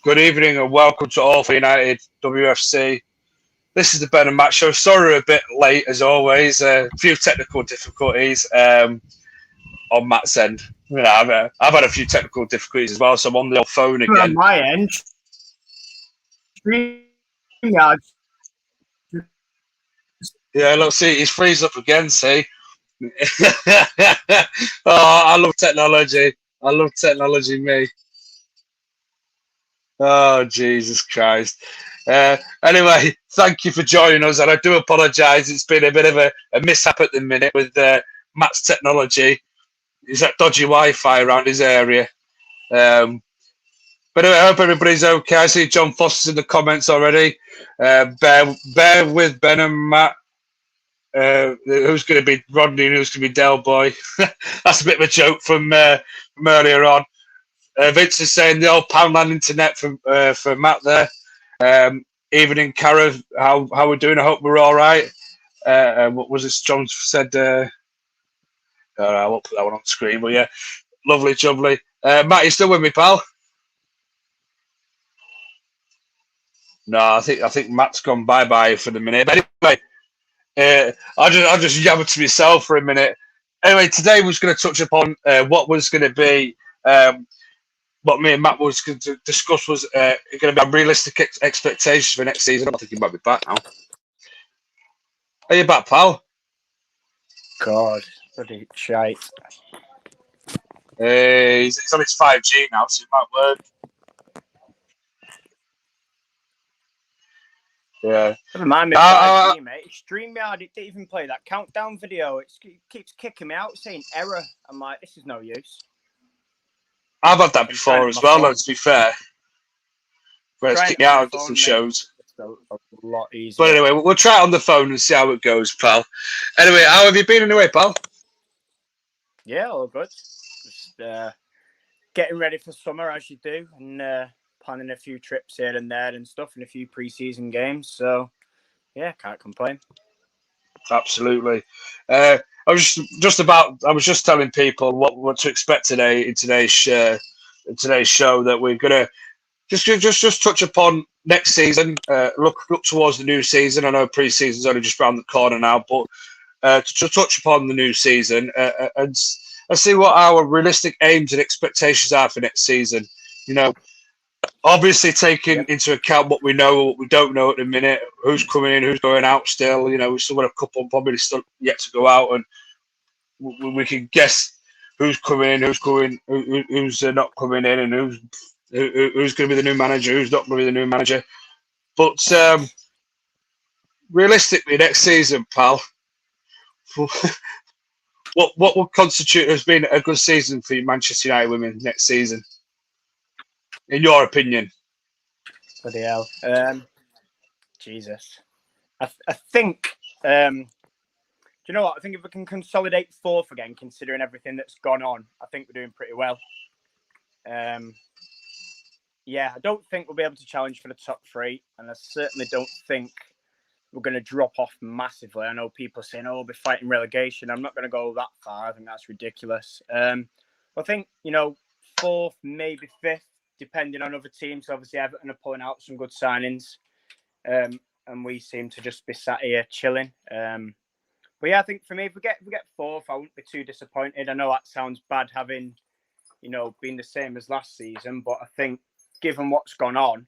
Good evening and welcome to All for United WFC. This is the Ben and Matt show. Sorry we're a bit late as always. A few technical difficulties on Matt's end. You know, I've had a few technical difficulties as well, so I'm on the old phone again. On my end, yeah, look, see, he's freezed up again, see. I love technology. I love technology, me. Oh, Jesus Christ. Anyway, thank you for joining us, and I do apologise. It's been a bit of a mishap at the minute with Matt's technology. He's got dodgy Wi-Fi around his area. But anyway, I hope everybody's okay. I see John Foster's in the comments already. Bear with Ben and Matt. Who's going to be Rodney and who's going to be Del Boy? That's a bit of a joke from earlier on. Vince is saying the old Poundland internet for Matt there. Evening, Cara. How we're doing? I hope we're all right. What was it? John said. I won't put that one on the screen, but yeah, lovely, jubbly. Matt, you still with me, pal? No, I think Matt's gone bye for the minute. But anyway, I'll just yabber to myself for a minute. Anyway, today we're going to touch upon what was going to be. What me and Matt was going to discuss was going to be unrealistic expectations for next season. I think he might be back now. Are you back, pal? God, bloody shite. He's on his 5G now, so it might work. Yeah. Never mind me, 5G, mate. StreamYard, it didn't even play that countdown video. It keeps kicking me out, saying error. I'm like, this is no use. I've had that before as well, though, to be fair. Where it's kicked me out of different shows. It's a lot easier. But anyway, we'll try it on the phone and see how it goes, pal. Anyway, how have you been anyway, pal? Yeah, all good. Just getting ready for summer, as you do, and planning a few trips here and there and stuff, and a few pre-season games. So, yeah, can't complain. Absolutely. I was just telling people what to expect today in today's show that we're gonna just touch upon next season. Look towards the new season. I know pre-season's only just around the corner now, but to touch upon the new season and see what our realistic aims and expectations are for next season. You know, obviously taking into account what we know, what we don't know at the minute, who's coming in, who's going out still. You know, we've still got a couple probably still yet to go out, and we can guess who's coming in, who's not coming in, and who's going to be the new manager, who's not going to be the new manager. But realistically, next season, pal, what would constitute as being a good season for Manchester United women next season, in your opinion? Bloody hell. Jesus. I think, do you know what? I think if we can consolidate fourth again, considering everything that's gone on, I think we're doing pretty well. Yeah, I don't think we'll be able to challenge for the top three, and I certainly don't think we're going to drop off massively. I know people are saying, oh, we'll be fighting relegation. I'm not going to go that far. I think that's ridiculous. I think, fourth, maybe fifth, depending on other teams. Obviously, Everton are pulling out some good signings, and we seem to just be sat here chilling. But yeah, I think for me, if we get fourth, I wouldn't be too disappointed. I know that sounds bad having, been the same as last season, but I think given what's gone on,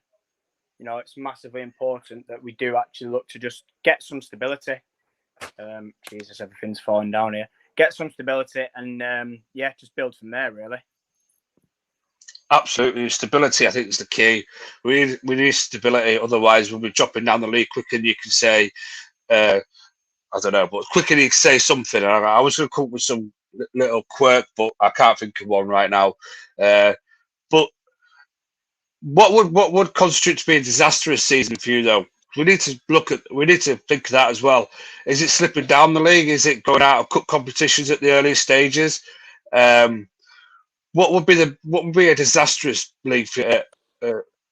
it's massively important that we do actually look to just get some stability. Jesus, everything's falling down here. Get some stability and, just build from there, really. Absolutely. Stability, I think, is the key. We need stability. Otherwise, we'll be dropping down the league quicker than you can say, I don't know, but quicker than you can say something. I was going to come up with some little quirk, but I can't think of one right now. But what would constitute to be a disastrous season for you, though? We need to think of that as well. Is it slipping down the league? Is it going out of cup competitions at the earliest stages? What would be a disastrous league for,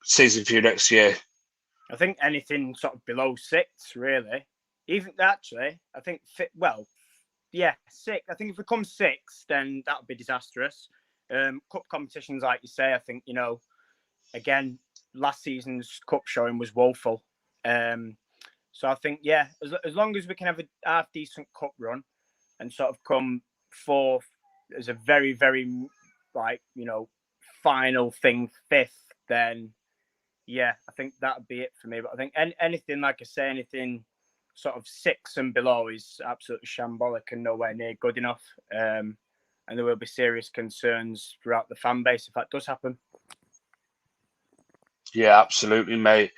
season for you next year? I think anything sort of below 6, really. Even actually, I think 6. I think if we come 6, then that would be disastrous. Cup competitions, like you say, I think again, last season's cup showing was woeful. So I think, yeah, as long as we can have a half decent cup run and sort of come fourth as a very, very, like, final thing, fifth, then yeah, I think that'd be it for me. But I think anything, like I say, anything sort of 6 and below is absolutely shambolic and nowhere near good enough. And there will be serious concerns throughout the fan base if that does happen. Yeah, absolutely, mate.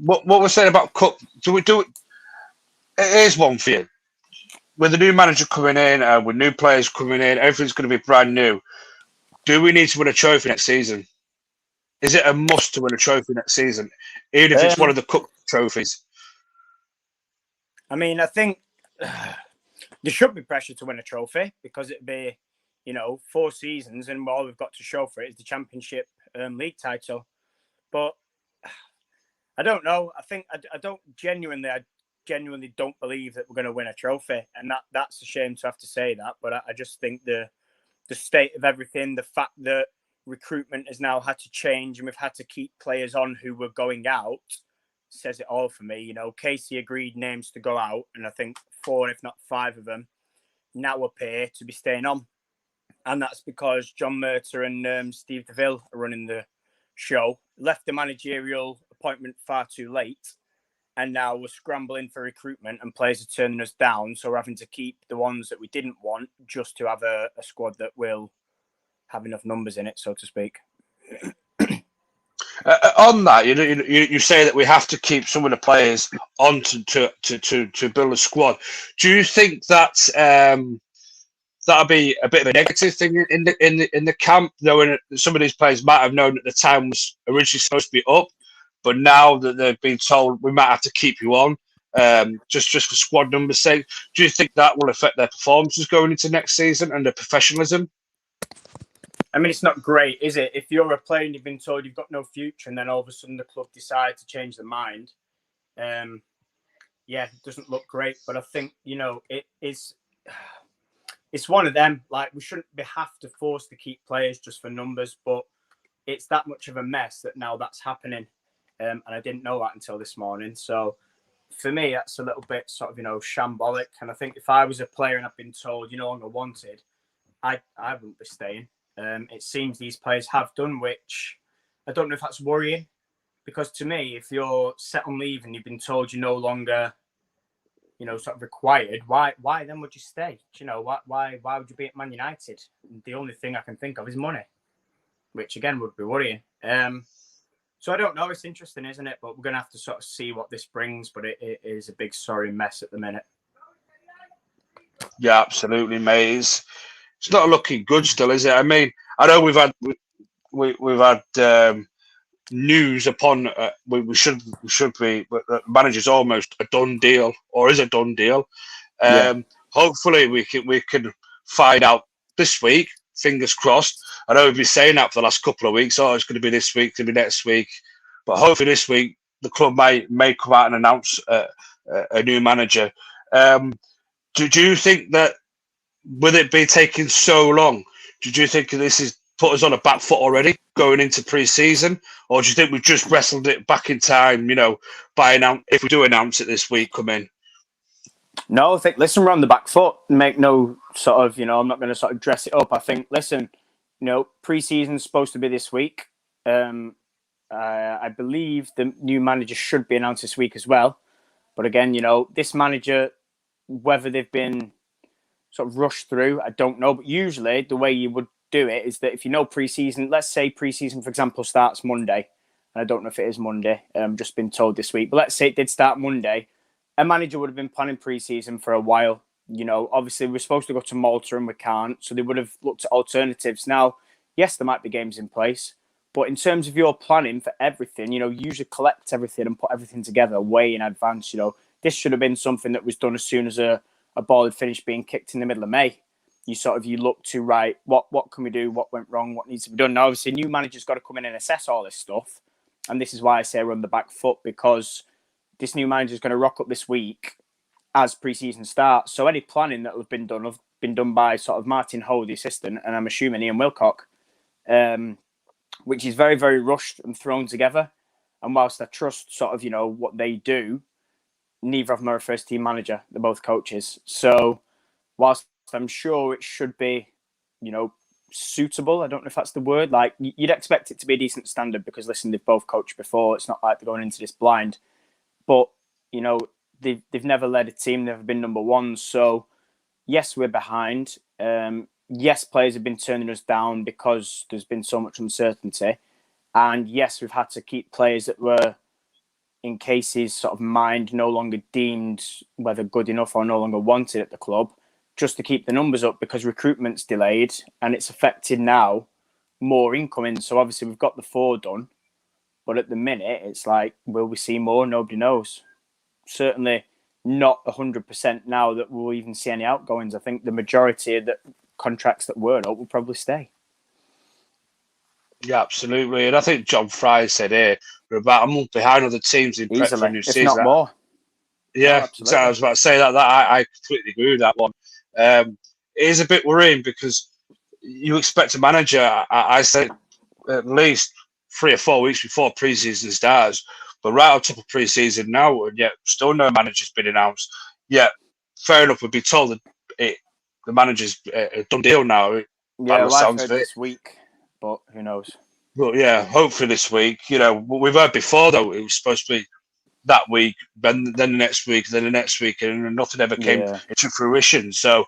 What we're saying about cup? Do we do it? Here's one for you. With the new manager coming in, with new players coming in, everything's going to be brand new. Do we need to win a trophy next season? Is it a must to win a trophy next season, even if it's one of the cup trophies? I mean, I think there should be pressure to win a trophy because it'd be, 4 seasons, and all we've got to show for it is the Championship league title. But I don't know. I think I genuinely don't believe that we're going to win a trophy, and that's a shame to have to say that. But I just think the state of everything, the fact that recruitment has now had to change and we've had to keep players on who were going out, says it all for me. Casey agreed names to go out, and I think 4, if not 5 of them now appear to be staying on. And that's because John Murter and Steve DeVille are running the show, left the managerial appointment far too late, and now we're scrambling for recruitment and players are turning us down. So we're having to keep the ones that we didn't want just to have a squad that will have enough numbers in it, so to speak. On that, you say that we have to keep some of the players on to build a squad. Do you think that's that'll be a bit of a negative thing in the camp, knowing that some of these players might have known at the time was originally supposed to be up, but now that they've been told we might have to keep you on, just for squad numbers' sake? Do you think that will affect their performances going into next season and their professionalism? I mean, it's not great, is it? If you're a player and you've been told you've got no future, and then all of a sudden the club decide to change their mind, yeah, it doesn't look great. But I think it is. It's one of them. Like, we shouldn't have to force to keep players just for numbers, but it's that much of a mess that now that's happening, and I didn't know that until this morning. So for me, that's a little bit sort of shambolic. And I think if I was a player and I've been told I'm wanted, I wouldn't be staying. It seems these players have done, which I don't know if that's worrying, because to me, if you're set on leave and you've been told you're no longer, sort of required, why then would you stay? Why would you be at Man United? The only thing I can think of is money, which again would be worrying. So I don't know. It's interesting, isn't it? But we're going to have to sort of see what this brings. But it is a big sorry mess at the minute. Yeah, absolutely, mate. It's not looking good still, is it? I mean, I know we've had news upon we should be, but the manager's almost a done deal, or is a done deal. Hopefully we can find out this week. Fingers crossed. I know we've been saying that for the last couple of weeks. Oh, it's going to be this week, it's going to be next week, but hopefully this week the club may come out and announce a new manager. Do you think that, with it be taking so long, do you think this is put us on a back foot already going into pre-season, or do you think we've just wrestled it back in time? If we do announce it this week, come in. No, I think, listen, we're on the back foot. Make no sort of, I'm not going to sort of dress it up. I think, listen, pre-season's supposed to be this week. I believe the new manager should be announced this week as well. But again, this manager, whether they've been sort of rushed through, I don't know. But usually the way you would do it is that if pre-season, let's say pre-season, for example, starts Monday. And I don't know if it is Monday. I've just been told this week. But let's say it did start Monday. A manager would have been planning pre-season for a while. Obviously we're supposed to go to Malta and we can't. So they would have looked at alternatives. Now, yes, there might be games in place. But in terms of your planning for everything, you usually collect everything and put everything together way in advance. This should have been something that was done as soon as a ball had finished being kicked in the middle of May. You look to, right, what can we do? What went wrong? What needs to be done? Now, obviously, new manager's got to come in and assess all this stuff. And this is why I say we're on the back foot, because this new manager is going to rock up this week as pre-season starts. So any planning that have been done by sort of Martin Ho, the assistant, and I'm assuming Ian Wilcock. which is very, very rushed and thrown together. And whilst I trust sort of, what they do, neither of them are a first team manager. They're both coaches. So whilst I'm sure it should be, suitable, I don't know if that's the word. Like, you'd expect it to be a decent standard because, listen, they've both coached before. It's not like they're going into this blind. But, they've never led a team. They've never been number one. So, yes, we're behind. Yes, players have been turning us down because there's been so much uncertainty. And yes, we've had to keep players that were, in cases sort of mind, no longer deemed whether good enough or no longer wanted at the club, just to keep the numbers up because recruitment's delayed and it's affected now more incoming. So obviously we've got the 4 done, but at the minute it's like, will we see more? Nobody knows. Certainly not 100% now that we'll even see any outgoings. I think the majority of the contracts that weren't up will probably stay. Yeah, absolutely. And I think John Fry said here we're about a month behind other teams in prep for a new If season. not more. Yeah, absolutely. I was about to say that. I completely agree with that one. It is a bit worrying because you expect a manager, I said, at least 3 or 4 weeks before pre-season starts, but right on top of pre-season now, and yet still no manager's been announced. Yet, fair enough, we'd be told that the manager's a done deal now. Yeah, well, I've heard this week, but who knows? Well, yeah, hopefully this week. We've heard before, though, it was supposed to be that week, then the next week, then the next week, and nothing ever came into fruition. So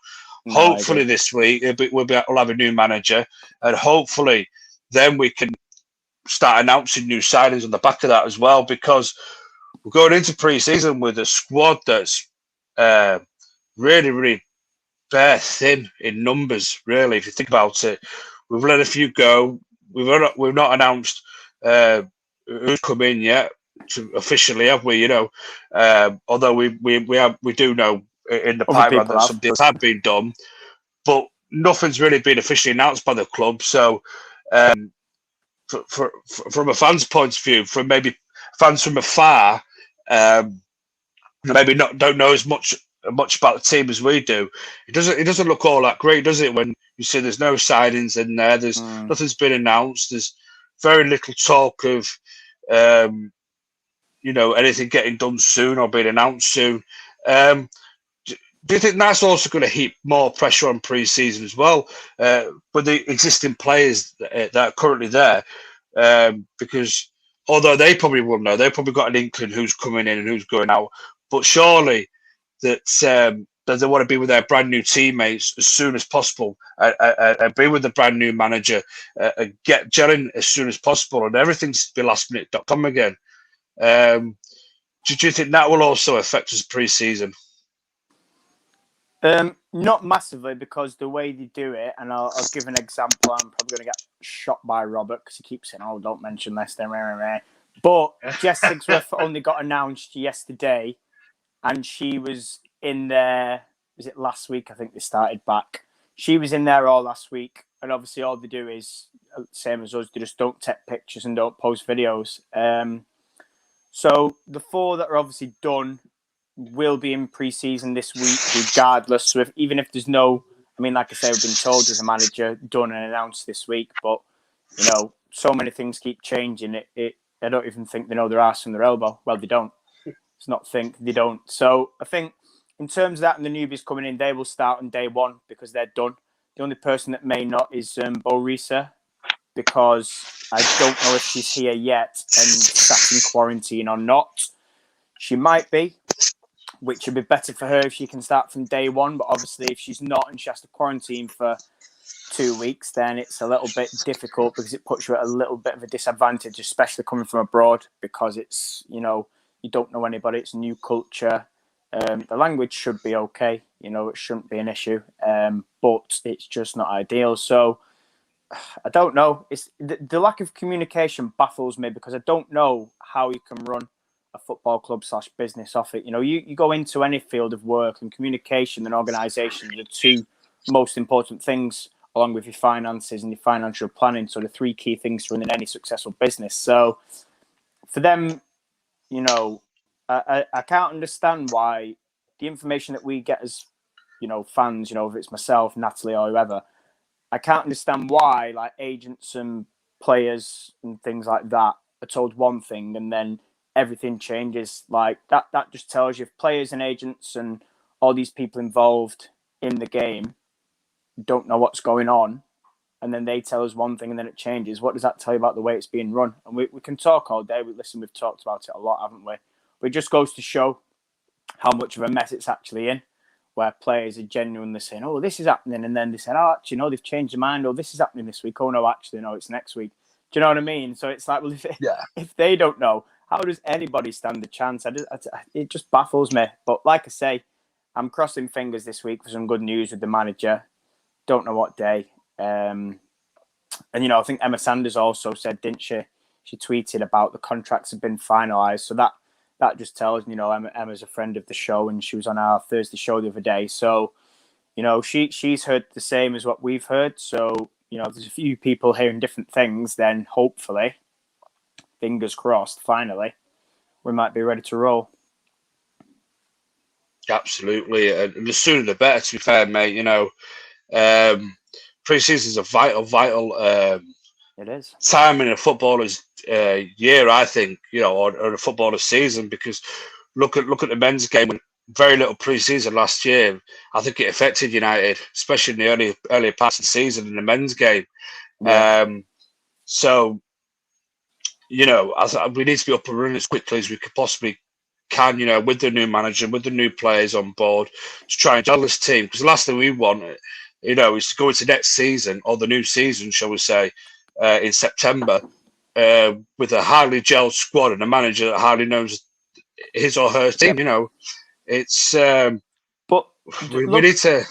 hopefully this week we'll have a new manager, and hopefully then we can start announcing new signings on the back of that as well, because we're going into pre-season with a squad that's really, really bare thin in numbers. Really, if you think about it, we've let a few go. We've not announced who's come in yet. Officially, have we? Although we do know in the pipeline that some deals have been done, but nothing's really been officially announced by the club. So, from a fan's point of view, from maybe fans from afar, maybe don't know as much about the team as we do. It doesn't look all that great, does it? When you see there's no signings in there, there's nothing's been announced. There's very little talk of anything getting done soon or being announced soon. Do you think that's also going to heap more pressure on pre-season as well with the existing players that are currently there? Because although they probably will know, they've probably got an inkling who's coming in and who's going out. But surely that they want to be with their brand new teammates as soon as possible and be with the brand new manager and get gelling as soon as possible, and everything's be lastminute.com again. Do you think that will also affect us pre-season? Not massively, because the way they do it, and I'll give an example. I'm probably going to get shot by Robert because he keeps saying, "Oh, don't mention this." But Jess Sigsworth only got announced yesterday, and she was in there. Was it last week? I think they started back. She was in there all last week, and obviously all they do is same as us. They just don't take pictures and don't post videos. So the 4 that are obviously done will be in pre-season this week, regardless. So even if there's no, like I say, we've been told there's a manager done and announced this week, but so many things keep changing. I don't even think they know their arse from their elbow. Well, they don't. It's not think, they don't. So I think in terms of that and the newbies coming in, they will start on day 1 because they're done. The only person that may not is Boe Risa, because I don't know if she's here yet and sat in quarantine or not. She might be, which would be better for her if she can start from day 1. But obviously, if she's not and she has to quarantine for 2 weeks, then it's a little bit difficult because it puts you at a little bit of a disadvantage, especially coming from abroad, because it's, you don't know anybody. It's a new culture. The language should be okay. It shouldn't be an issue, but it's just not ideal. So I don't know. It's the lack of communication baffles me, because I don't know how you can run a football club / business off it. You go into any field of work, and communication and organisation are the 2 most important things, along with your finances and your financial planning. So the 3 key things to running any successful business. So for them, I can't understand why the information that we get as, fans, if it's myself, Natalie, or whoever, I can't understand why agents and players and things like that are told one thing and then everything changes. Like that just tells you if players and agents and all these people involved in the game don't know what's going on, and then they tell us one thing and then it changes. What does that tell you about the way it's being run? And we can talk all day. We've talked about it a lot, haven't we? But it just goes to show how much of a mess it's actually in, where players are genuinely saying, oh, this is happening. And then they said, oh, actually, no, they've changed their mind. Oh, this is happening this week. Oh, no, actually, no, it's next week. Do you know what I mean? So it's like, well, if they don't know, how does anybody stand a chance? It just baffles me. But like I say, I'm crossing fingers this week for some good news with the manager. Don't know what day. And, I think Emma Sanders also said, didn't she? She tweeted about the contracts have been finalised. So that just tells me, Emma's a friend of the show and she was on our Thursday show the other day. So, she's heard the same as what we've heard. So, there's a few people hearing different things, then hopefully, fingers crossed, finally, we might be ready to roll. Absolutely. And the sooner the better, to be fair, mate. Pre-season is a vital it is time in a footballer's year, I think, or a footballer's season, because look at the men's game. Very little pre-season last year. I think it affected United, especially in the earlier parts of the season in the men's game. Yeah. So, we need to be up and running as quickly as we could possibly can, with the new manager, with the new players on board, to try and gel this team. Because the last thing we want, is to go into next season, or the new season, shall we say, in September, with a highly gelled squad and a manager that hardly knows his or her team. It's but we need to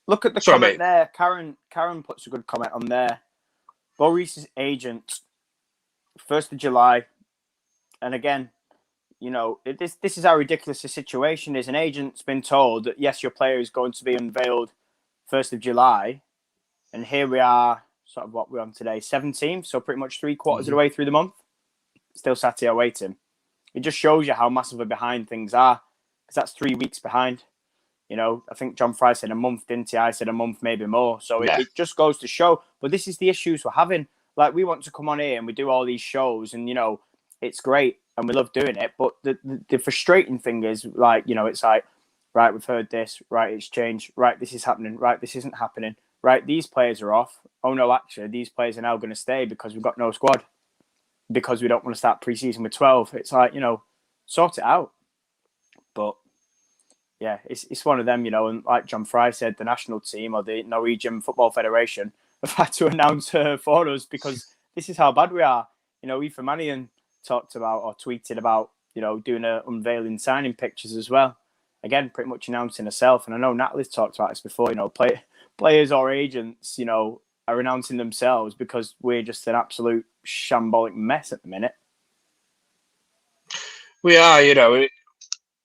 look at the comment there. Karen puts a good comment on there. Boe Risa's agent, 1st of July, and again, this is how ridiculous the situation is. An agent's been told that yes, your player is going to be unveiled 1st of July, and here we are, sort of what we're on today, 17th, so pretty much 3/4 of the way through the month, still sat here waiting. It just shows you how massively behind things are, because that's 3 weeks behind. I think John Fry said a month, didn't he? I said a month, maybe more. So it just goes to show. But this is the issues we're having. Like, we want to come on here and we do all these shows, and it's great and we love doing it. But the frustrating thing is, like, it's like, right, we've heard this, right, it's changed, right, this is happening, right, this isn't happening, right, these players are off. Oh no, actually, these players are now going to stay because we've got no squad, because we don't want to start pre-season with 12. It's like, sort it out. But yeah, it's one of them, and like John Fry said, the national team or the Norwegian Football Federation have had to announce for us, because this is how bad we are. Aoife Mannion talked about or tweeted about, doing a unveiling signing pictures as well. Again, pretty much announcing herself. And I know Natalie's talked about this before, players or agents, are announcing themselves because we're just an absolute shambolic mess at the minute. We are,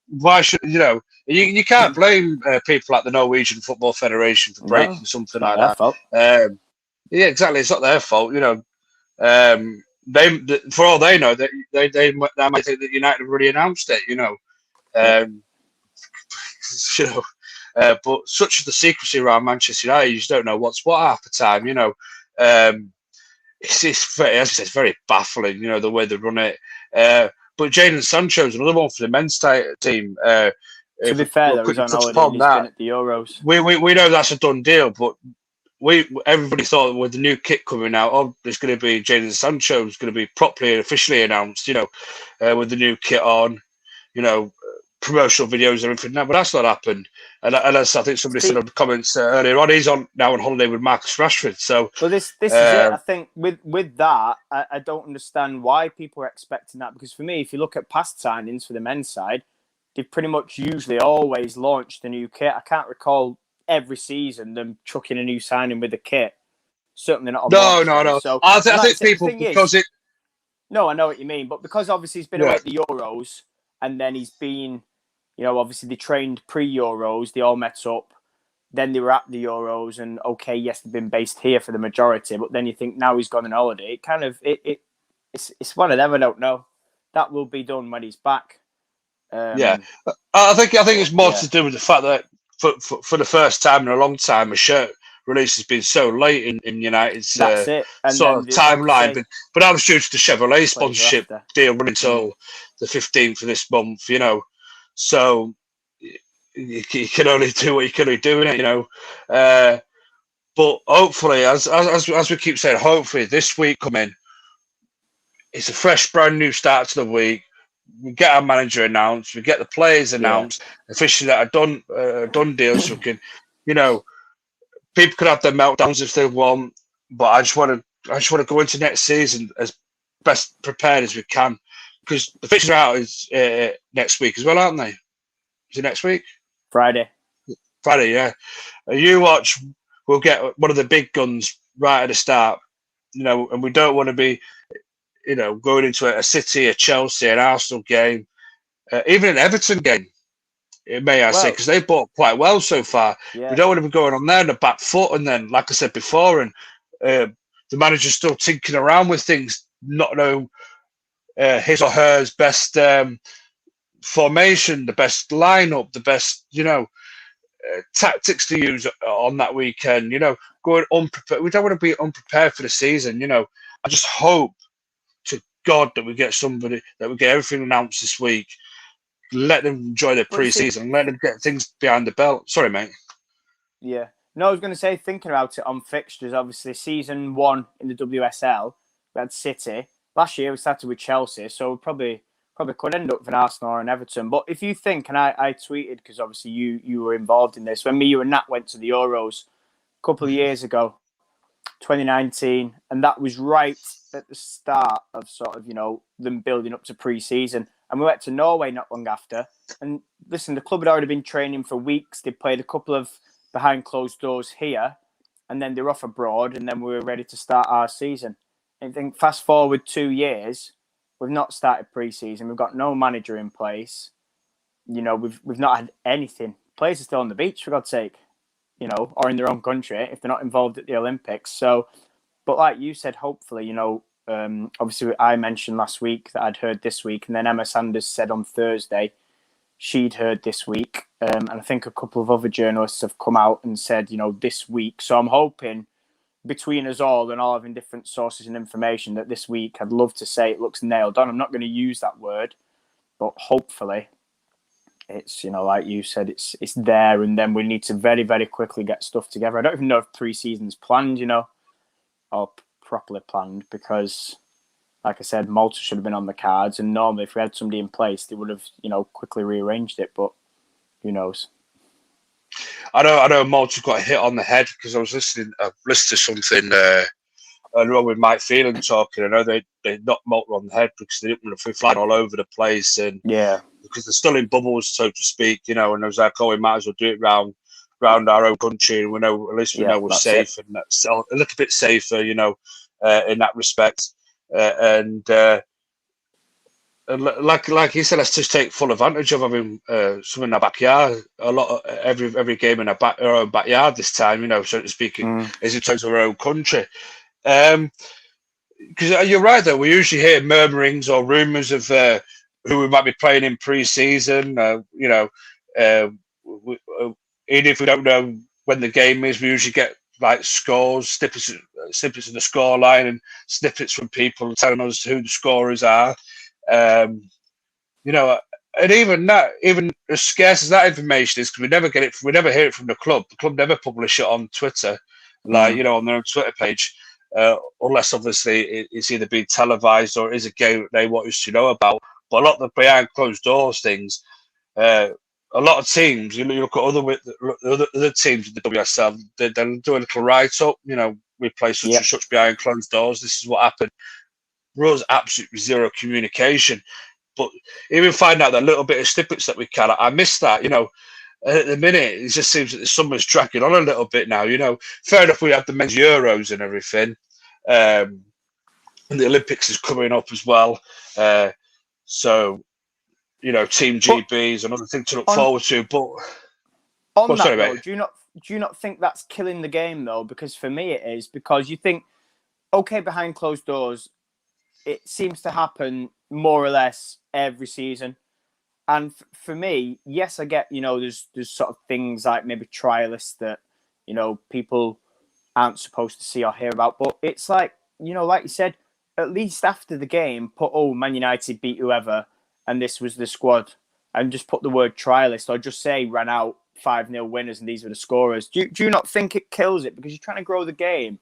why should, you can't blame people like the Norwegian Football Federation for breaking something like that. Fault. Yeah, exactly. It's not their fault, They, for all they know, they might think that United have already announced it, but such is the secrecy around Manchester United, you just don't know what's what half the time. It's very, as I said, it's very baffling, the way they run it. But Jadon Sancho's another one for the men's team. To be fair, though, he's on holiday and he's been at the Euros. We know that's a done deal, but everybody thought with the new kit coming out, there's going to be Jadon Sancho is going to be properly and officially announced, with the new kit on, promotional videos and everything. No, but that's not happened. And as I think somebody said in the comments earlier on, he's now on holiday with Marcus Rashford. So, well, this is it. I think with that, I don't understand why people are expecting that, because for me, if you look at past signings for the men's side, they've pretty much usually always launched a new kit. I can't recall every season them chucking a new signing with a kit. Certainly not. No. So I think people, because it. No, I know what you mean, but because obviously he's been away at the Euros, and then he's been, obviously they trained pre-Euros, they all met up, then they were at the Euros, and okay, yes, they've been based here for the majority, but then you think now he's gone on holiday. It kind of it's one of them. I don't know. That will be done when he's back. I think it's more to do with the fact that for the first time in a long time, a shirt release has been so late in United's That's it. And sort then, of like I timeline. say, But that was due to the Chevrolet players are sponsorship after. deal running until the 15th of this month, you know. So you can only do what you can only do, innit, you know. But hopefully, as we keep saying, hopefully this week coming, it's a fresh, brand new start to the week. We get our manager announced, we get the players announced, officially that are done deals. So we can, you know, people can have their meltdowns if they want, but I just want to go into next season as best prepared as we can, because the fixtures are out is next week as well, aren't they? Is it next week? Friday. Friday, yeah. You watch, we'll get one of the big guns right at the start, you know, and we don't want to be, you know, going into a City, a Chelsea, an Arsenal game, even an Everton game, may I say, because they bought quite well so far. Yeah. We don't want to be going on there on the back foot, and then, like I said before, and the manager's still tinkering around with things, not knowing his or hers best formation, the best lineup, the best, you know, tactics to use on that weekend. You know, going unprepared. We don't want to be unprepared for the season. You know, I just hope to God that we get somebody, that we get everything announced this week. Let them enjoy their pre-season. Let them get things behind the belt. Sorry, mate. Yeah. No, I was going to say, thinking about it on fixtures, obviously, season 1 in the WSL, we had City. Last year, we started with Chelsea, so we probably could end up with an Arsenal or an Everton. But if you think, and I tweeted, because obviously you were involved in this, when me, you and Nat went to the Euros a couple of years ago, 2019, and that was right at the start of sort of, you know, them building up to pre-season. And we went to Norway not long after. And listen, the club had already been training for weeks. They played a couple of behind closed doors here, and then they're off abroad, and then we were ready to start our season. And I think fast forward 2 years, we've not started pre-season. We've got no manager in place. You know, we've not had anything. Players are still on the beach, for God's sake, you know, or in their own country if they're not involved at the Olympics. So, but like you said, hopefully, you know, obviously I mentioned last week that I'd heard this week, and then Emma Sanders said on Thursday she'd heard this week. And I think a couple of other journalists have come out and said, you know, this week. So I'm hoping between us all and all having different sources and information that this week, I'd love to say it looks nailed on. I'm not going to use that word, but hopefully it's, you know, like you said, it's there, and then we need to very, very quickly get stuff together. I don't even know if pre-season's planned, you know, or properly planned, because like I said, Malta should have been on the cards, and normally if we had somebody in place, they would have, you know, quickly rearranged it, but who knows? I know Malta got hit on the head, because I was listening to something earlier on with Mike Phelan talking. I know they knocked Malta on the head because they didn't want to be flying all over the place, and because they're still in bubbles, so to speak, you know. And I was like, oh, we might as well do it round our own country, and we know, at least we know we're safe, and that's a little bit safer, you know, in that respect. And like you said, let's just take full advantage of having some in our backyard. A lot of every game in our own backyard this time, you know, so to speak, is in terms of our own country. Because you're right, though, we usually hear murmurings or rumours of who we might be playing in pre-season. You know, even if we don't know when the game is, we usually get like scores, snippets of the score line, and snippets from people telling us who the scorers are. You know, and even as scarce as that information is, because we never hear it from the club. The club never publish it on Twitter, like, you know, on their own Twitter page, unless obviously it's either being televised or it is a game that they want us to know about. But a lot of the behind closed doors things, a lot of teams, you look at other teams in the WSL, they do a little write up. You know, we play such and such behind closed doors. This is what happened. There was absolutely zero communication. But even find out that little bit of snippets that we can, I miss that. You know, at the minute, it just seems that the summer's dragging on a little bit now. You know, fair enough, we have the men's Euros and everything, and the Olympics is coming up as well. So, you know, Team GB is another thing to look forward to. But on that, though, do you not think that's killing the game, though? Because for me, it is. Because you think, okay, behind closed doors, it seems to happen more or less every season. And for me, yes, I get, you know, there's sort of things like maybe trialists that, you know, people aren't supposed to see or hear about. But it's like, like you said, at least after the game, put, Man United beat whoever, and this was the squad, and just put the word trialist, or just say ran out 5-0 winners and these were the scorers. Do you not think it kills it? Because you're trying to grow the game,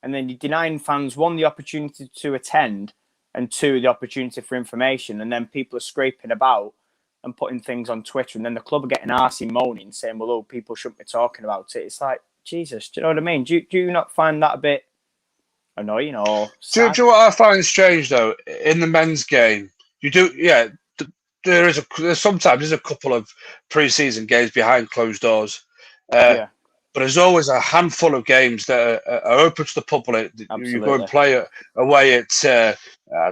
and then you're denying fans, one, the opportunity to attend, and two, the opportunity for information, and then people are scraping about and putting things on Twitter, and then the club are getting arsey moaning, saying, well, people shouldn't be talking about it. It's like, Jesus, do you know what I mean? Do you not find that a bit annoying or sad? Do you know what I find strange though? In the men's game, you do, yeah. There's sometimes a couple of pre-season games behind closed doors, Yeah, but there's always a handful of games that are open to the public. You go absolutely. and play away at, I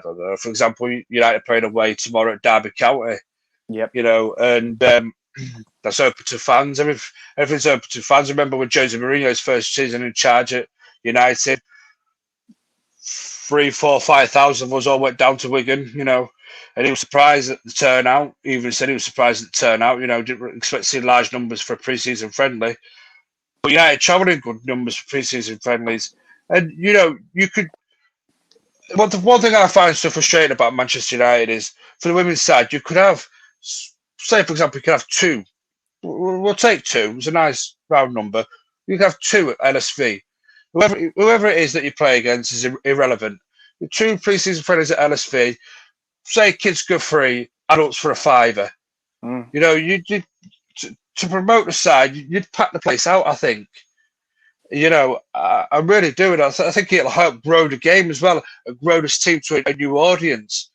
don't know, for example, United playing away tomorrow at Derby County. Yep. And that's open to fans. Everything's open to fans. I remember when Jose Mourinho's first season in charge at United, 3, 4, 5,000 of us all went down to Wigan, and he was surprised at the turnout. He even said he was surprised at the turnout, didn't expect to see large numbers for a pre-season friendly. But United travelled in good numbers for pre-season friendlies. And, you could... One thing I find so frustrating about Manchester United is, for the women's side, you could have, say, for example, you could have 2. We'll take 2. It's a nice round number. You could have 2 at LSV. Whoever it is that you play against is irrelevant. The 2 pre-season friendlies at LSV, say kids go free, adults for a £5. You to promote the side, you'd pack the place out, I think. I really do it. I think it'll help grow the game as well, and grow this team to a new audience.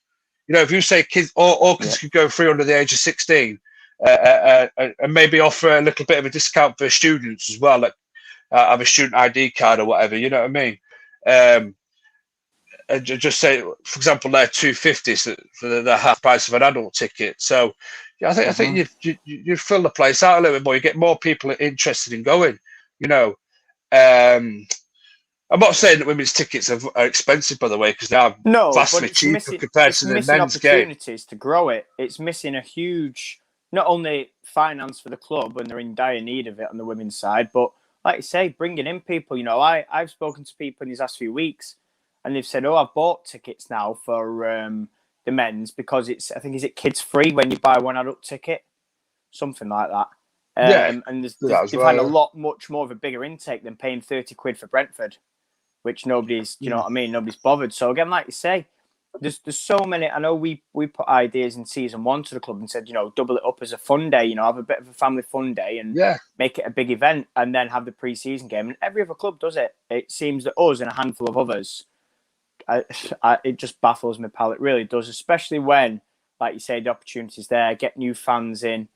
If you say kids, all kids could go free under the age of 16, and maybe offer a little bit of a discount for students as well, like have a student ID card or whatever. You know what I mean? And just say, for example, they're £2.50 for the half price of an adult ticket. So, yeah, I think you fill the place out a little bit more. You get more people interested in going. I'm not saying that women's tickets are expensive, by the way, because they are vastly cheaper compared to the men's game. Opportunities to grow it. It's missing a huge, not only finance for the club when they're in dire need of it on the women's side, but like you say, bringing in people. I've spoken to people in these last few weeks, and they've said, I've bought tickets now for the men's because is it kids free when you buy one adult ticket, something like that. And they've had much more of a bigger intake than paying 30 quid for Brentford, which nobody's, you know what I mean? Nobody's bothered. So again, like you say, there's so many. I know we put ideas in season 1 to the club and said, double it up as a fun day, have a bit of a family fun day and make it a big event and then have the pre-season game. And every other club does it. It seems that us and a handful of others, it just baffles me, pal. It really does, especially when, like you say, the opportunity's there, get new fans in.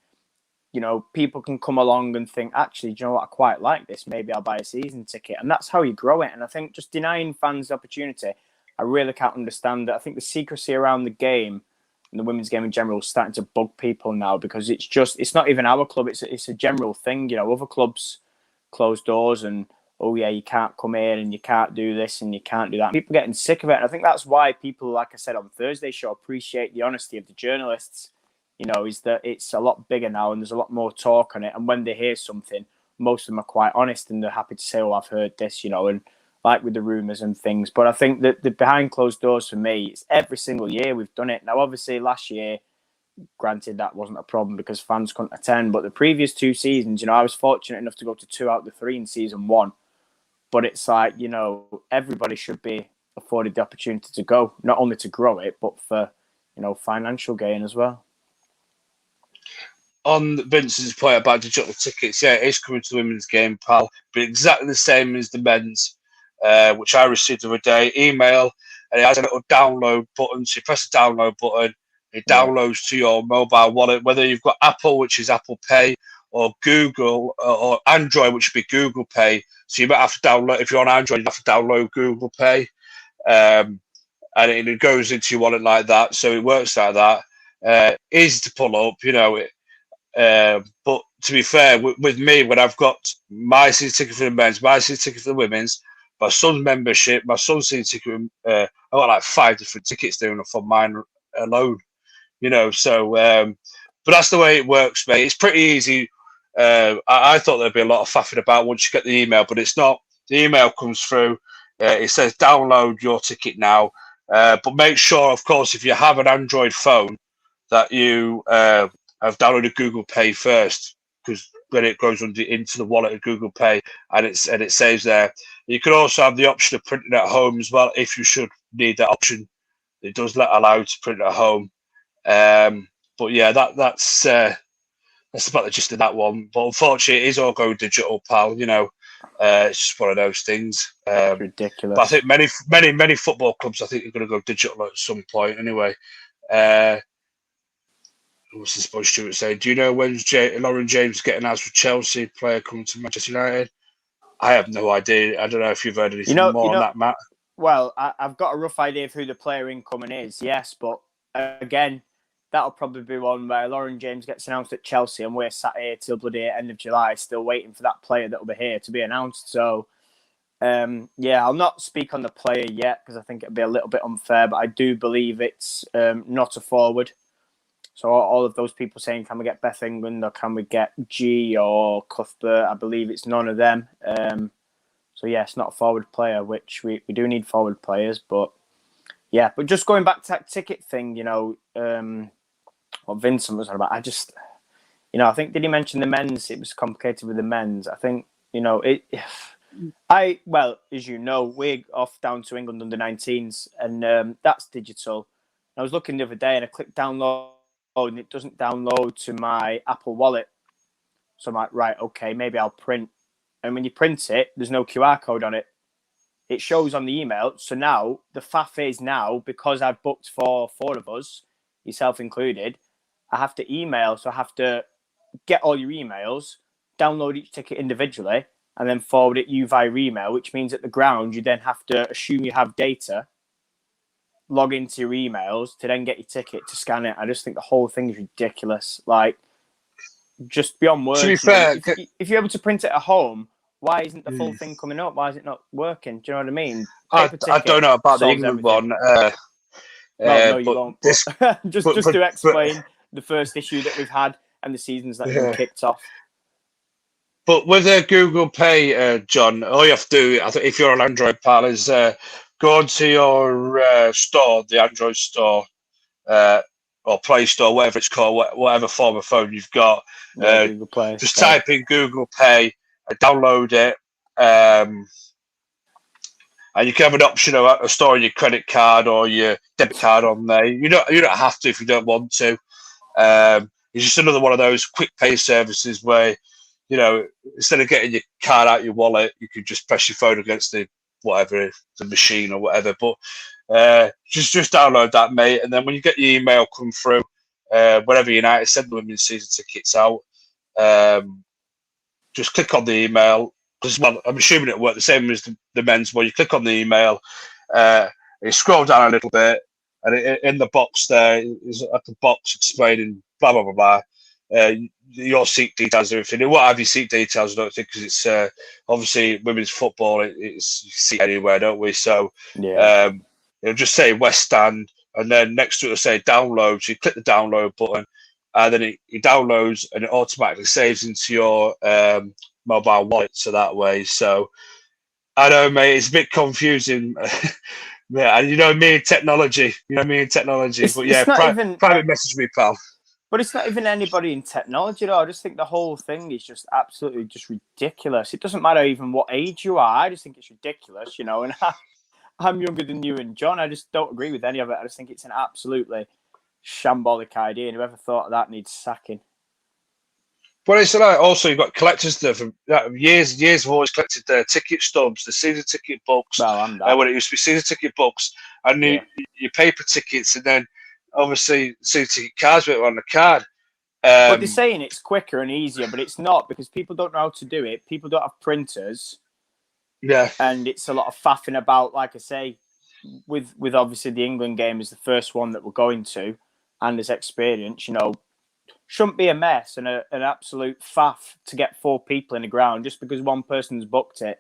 People can come along and think, actually, do you know what? I quite like this. Maybe I'll buy a season ticket. And that's how you grow it. And I think just denying fans the opportunity, I really can't understand it. I think the secrecy around the game and the women's game in general is starting to bug people now because it's not even our club. It's a general thing. Other clubs close doors and, you can't come here and you can't do this and you can't do that. People are getting sick of it. And I think that's why people, like I said on Thursday's show, appreciate the honesty of the journalists. Is that it's a lot bigger now and there's a lot more talk on it. And when they hear something, most of them are quite honest and they're happy to say, I've heard this, and like with the rumours and things. But I think that the behind closed doors for me, it's every single year we've done it. Now, obviously, last year, granted, that wasn't a problem because fans couldn't attend. But the previous 2 seasons, I was fortunate enough to go to 2 out of the 3 in season 1. But it's like, everybody should be afforded the opportunity to go, not only to grow it, but for, financial gain as well. On Vince's point about digital tickets, it is coming to the women's game, pal, but exactly the same as the men's, which I received the other day. Email, and it has a little download button. So you press the download button, it downloads to your mobile wallet, whether you've got Apple, which is Apple Pay, or Google, or Android, which would be Google Pay. So you might have to download, if you're on Android, you have to download Google Pay. And it goes into your wallet like that. So it works like that. Easy to pull up, but to be fair, with me, when I've got my season ticket for the men's, my season ticket for the women's, my son's membership, my son's season ticket, I've got like 5 different tickets doing it for mine alone, So, but that's the way it works, mate. It's pretty easy. I thought there'd be a lot of faffing about once you get the email, but it's not. the email comes through. It says download your ticket now, but make sure, of course, if you have an Android phone, that you have downloaded Google Pay first, because then it goes into the wallet of Google Pay, and it saves there. You can also have the option of printing at home as well, if you should need that option. It does allow you to print at home. But yeah, that's about the gist of that one. But unfortunately, it is all going digital, pal. It's just one of those things. It's ridiculous. But I think many football clubs, I think, are going to go digital at some point anyway. What's the supposed Stuart saying? Do you know when Lauren James getting announced for Chelsea player coming to Manchester United? I have no idea. I don't know if you've heard anything more on that, Matt. Well, I've got a rough idea of who the player incoming is, yes, but again, that'll probably be one where Lauren James gets announced at Chelsea and we're sat here till bloody end of July still waiting for that player that will be here to be announced. So, I'll not speak on the player yet because I think it'd be a little bit unfair, but I do believe it's not a forward. So all of those people saying, can we get Beth England or can we get G or Cuthbert? I believe it's none of them. So, it's not a forward player, which we do need forward players. But, but just going back to that ticket thing, what Vincent was on about, I just, I think, did he mention the men's? It was complicated with the men's. I think, as you know, we're off down to England under 19s and that's digital. I was looking the other day and I clicked download and it doesn't download to my Apple Wallet. So I'm like, right, okay, maybe I'll print. And when you print it, there's no QR code on it. It shows on the email. So now the faff is now, because I've booked for 4 of us, yourself included, I have to email. So I have to get all your emails, download each ticket individually, and then forward it you via email, which means at the ground, you then have to assume you have data, log into your emails to then get your ticket to scan it. I just think the whole thing is ridiculous. Like, just beyond words. To be fair, if you're able to print it at home, why isn't the full thing coming up? Why is it not working? Do you know what I mean? I don't know about the England one. No, you won't. But just to explain the first issue that we've had and the seasons that have been kicked off. But with Google Pay, John, all you have to do, I think, if you're an Android pal, is go onto your store, the Android store, or Play Store, whatever it's called, whatever form of phone you've got. Google Play. Just type in Google Pay, download it, and you can have an option of storing your credit card or your debit card on there. You don't have to if you don't want to. It's just another one of those quick pay services where, instead of getting your card out your wallet, you could just press your phone against the machine or whatever. But just download that, mate, and then when you get your email come through, whenever United send the women's season tickets out, just click on the email. Because, well, I'm assuming it'll work the same as the men's. Where you click on the email, you scroll down a little bit, and in the box there is like a box explaining blah blah blah blah. Your seat details, everything. It won't have your seat details, I don't think, because it's obviously women's football. It's you see anywhere, don't we? So it'll just say West Stand, and then next to it will say download. So you click the download button, and then it downloads, and it automatically saves into your mobile wallet. So that way. So I know, mate, it's a bit confusing. Yeah, and me and technology. But yeah, private message me, pal. But it's not even anybody in technology, though. I just think the whole thing is just absolutely just ridiculous. It doesn't matter even what age you are. I just think it's ridiculous, And I'm younger than you and John. I just don't agree with any of it. I just think it's an absolutely shambolic idea. And whoever thought of that needs sacking. Well, it's like also you've got collectors there from years have always collected their ticket stubs, the season ticket books. Well, when it used to be season ticket books, and your paper tickets, and then obviously season ticket cards went on the card. But they're saying it's quicker and easier, but it's not, because people don't know how to do it. People don't have printers. Yeah. And it's a lot of faffing about, like I say, with obviously the England game is the first one that we're going to, and there's experience, shouldn't be a mess and an absolute faff to get 4 people in the ground just because one person's booked it.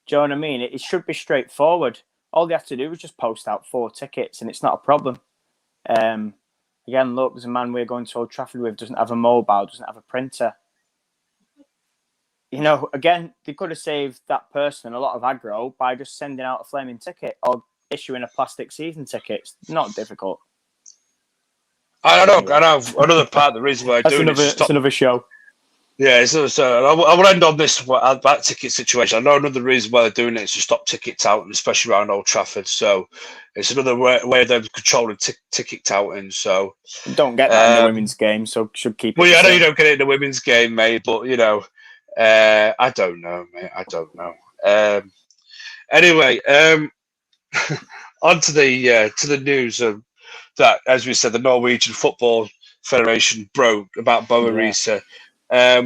Do you know what I mean? It should be straightforward. All they have to do is just post out 4 tickets and it's not a problem. Again, look, there's a man we're going to Old Trafford with, doesn't have a mobile, doesn't have a printer. again, they could have saved that person a lot of aggro by just sending out a flaming ticket or issuing a plastic season ticket. It's not difficult. I know. Another part of the reason why I'm doing it is to It's stop. another show. Yeah, so I will end on this about ticket situation. I know another reason why they're doing it is to stop ticket touting, especially around Old Trafford. So it's another way of them controlling ticket touting. So Don't get that in the women's game, so should keep it. Well, yeah, I know you don't get it in the women's game, mate, but I don't know, mate. I don't know. Anyway, on to the news of that, as we said, the Norwegian Football Federation broke about Boe Risa. I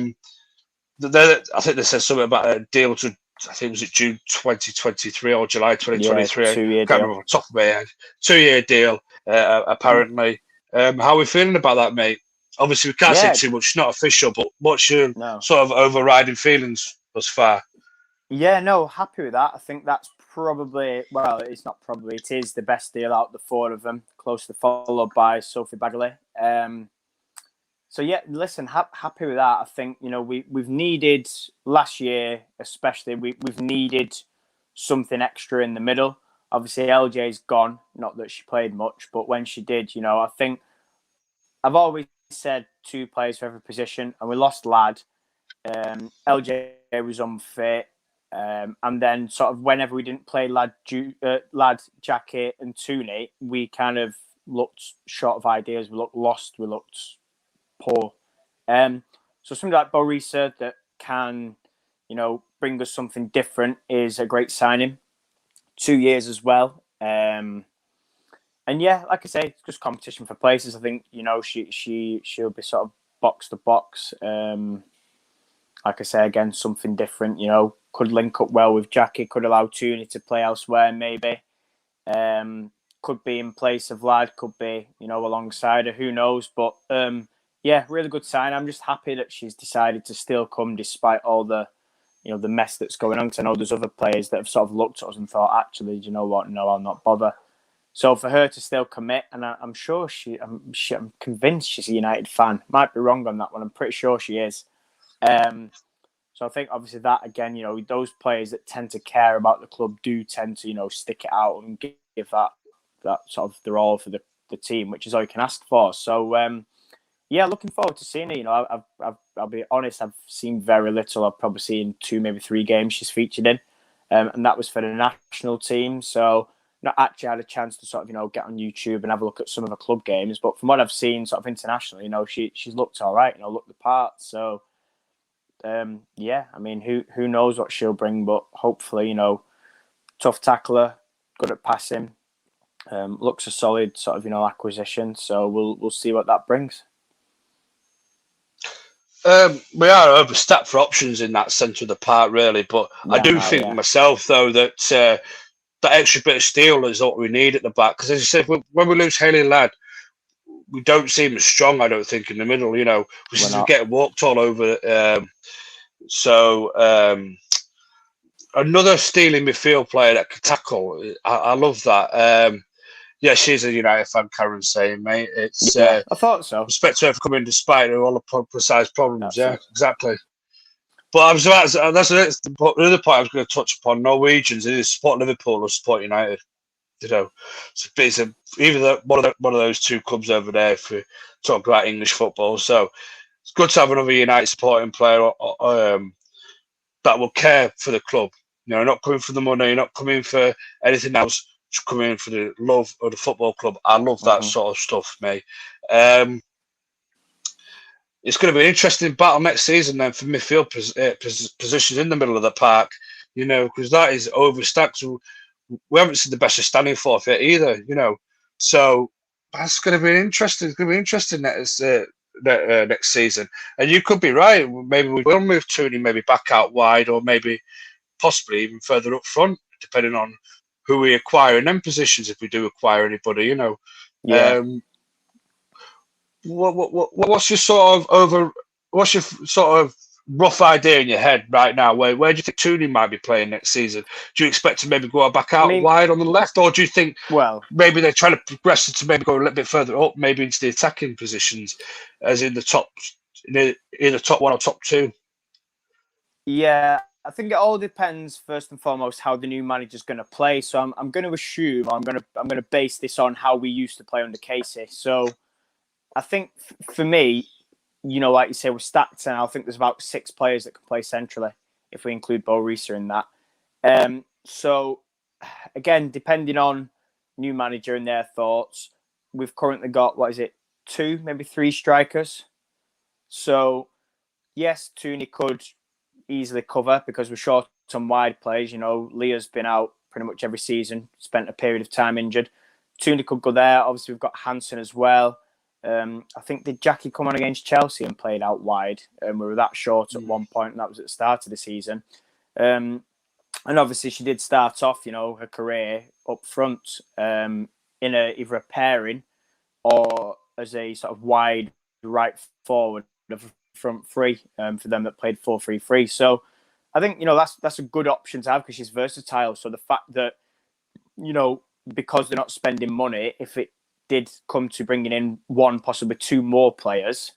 think they said something about a deal to, I think was it June 2023 or July 2023. Yeah, 2-year I can't remember off the top of my head. 2-year deal, apparently. How are we feeling about that, mate? Obviously, we can't say too much. It's not official, but what's your sort of overriding feelings thus far? Yeah, no, happy with that. I think that's probably, well, it's not probably, it is the best deal out of the four of them, closely followed by Sophie Bagley. So, yeah, listen, happy with that. I think, we've needed, last year especially, we've needed something extra in the middle. Obviously, LJ's gone, not that she played much, but when she did, I think I've always said 2 players for every position, and we lost Lad. LJ was unfit. And then sort of whenever we didn't play Lad, Jackie and Tooney, we kind of looked short of ideas. We looked lost. We looked poor. So something like Boe Risa that can, bring us something different is a great signing. 2 years as well. And yeah, like I say, it's just competition for places. I think, she'll be sort of box to box. Like I say, again, something different, could link up well with Jackie, could allow Tooney to play elsewhere, maybe. Could be in place of Lad, could be, alongside her, who knows. But yeah, really good sign. I'm just happy that she's decided to still come despite all the, the mess that's going on. Because I know there's other players that have sort of looked at us and thought, actually, do you know what? No, I'll not bother. So for her to still commit, and I'm sure I'm convinced she's a United fan. Might be wrong on that one. I'm pretty sure she is. So I think obviously that again, those players that tend to care about the club do tend to, stick it out and give that sort of their all for the team, which is all you can ask for. So yeah, looking forward to seeing her. I'll be honest, I've seen very little. I've probably seen 2, maybe 3 games she's featured in, and that was for the national team. So not actually had a chance to sort of get on YouTube and have a look at some of the club games, but from what I've seen sort of internationally, she's looked all right, looked the part. So yeah, I mean, who knows what she'll bring, but hopefully, tough tackler, good at passing, looks a solid sort of acquisition. So we'll see what that brings. We are overstacked for options in that centre of the park, really. But I do think myself, though, that that extra bit of steel is what we need at the back. Because as you said, when we lose Hayley Ladd, we don't seem as strong, I don't think, in the middle. We seem to get walked all over. Another stealing midfield player that can tackle. I love that. Yeah, she's a United fan, Karen's saying, mate. It's I thought so. Respect to her for coming despite all the precise problems. Absolutely. Yeah, exactly. But I was about to, that's the other point I was going to touch upon. Norwegians either support Liverpool or support United. So it's either one of those 2 clubs over there if we talk about English football. So it's good to have another United supporting player that will care for the club. Not coming for the money, not coming for anything else, just coming in for the love of the football club. I love that sort of stuff, mate. It's going to be an interesting battle next season then for midfield positions in the middle of the park, because that is overstacked. So we haven't seen the best of standing forth yet either, So that's going to be interesting. It's going to be interesting next season. And you could be right. Maybe we will move Tooney maybe back out wide, or maybe possibly even further up front, depending on who we acquire in them positions. If we do acquire anybody, Yeah. What's your sort of rough idea in your head right now? Where do you think Tooney might be playing next season? Do you expect to maybe go back out wide on the left, or do you think maybe they're trying to progress to maybe go a little bit further up, maybe into the attacking positions, as in the top, either top 1 or top 2? Yeah, I think it all depends first and foremost how the new manager's going to play. So I'm going to assume I'm going to base this on how we used to play under Casey. So I think for me, like you say, we're stacked, and I think there's about 6 players that can play centrally if we include Boe Risa in that. So again, depending on new manager and their thoughts, we've currently got 2, maybe 3 strikers. So yes, Tooney could easily cover because we're short on wide players. Leah's been out pretty much every season, spent a period of time injured. Tooney could go there. Obviously, we've got Hansen as well. I think did Jackie come on against Chelsea and played out wide? We were that short at one point, and that was at the start of the season. And obviously, she did start off, her career up front in either a pairing or as a sort of wide right forward of front three for them that played 4-3-3. So I think that's a good option to have because she's versatile. So the fact that because they're not spending money, if it did come to bringing in 1, possibly 2 more players,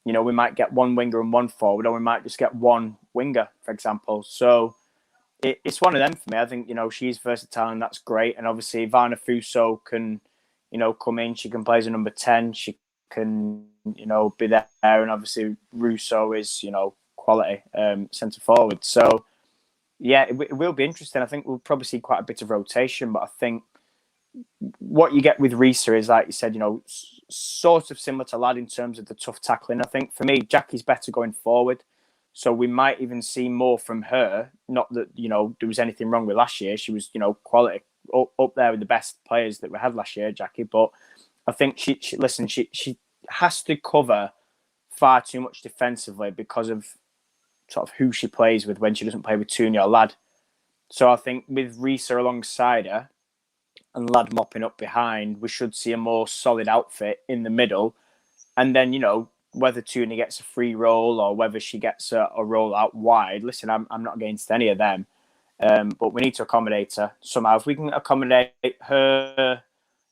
we might get 1 winger and 1 forward, or we might just get 1 winger, for example. So it's one of them for me. I think she's versatile and that's great. And obviously Ivana Fuso can come in. She can play as a number 10. She can be there, and obviously Russo is quality centre forward. So yeah, it will be interesting. I think we'll probably see quite a bit of rotation, but I think what you get with Risa is, like you said, sort of similar to Ladd in terms of the tough tackling. I think for me, Jackie's better going forward. So we might even see more from her. Not that, there was anything wrong with last year. She was, quality up there with the best players that we had last year, Jackie. But I think she has to cover far too much defensively because of sort of who she plays with when she doesn't play with Tooney or Ladd. So I think with Risa alongside her and Ladd mopping up behind, we should see a more solid outfit in the middle. And then, whether Tooney gets a free roll or whether she gets a roll out wide. Listen, I'm not against any of them. But we need to accommodate her somehow. If we can accommodate her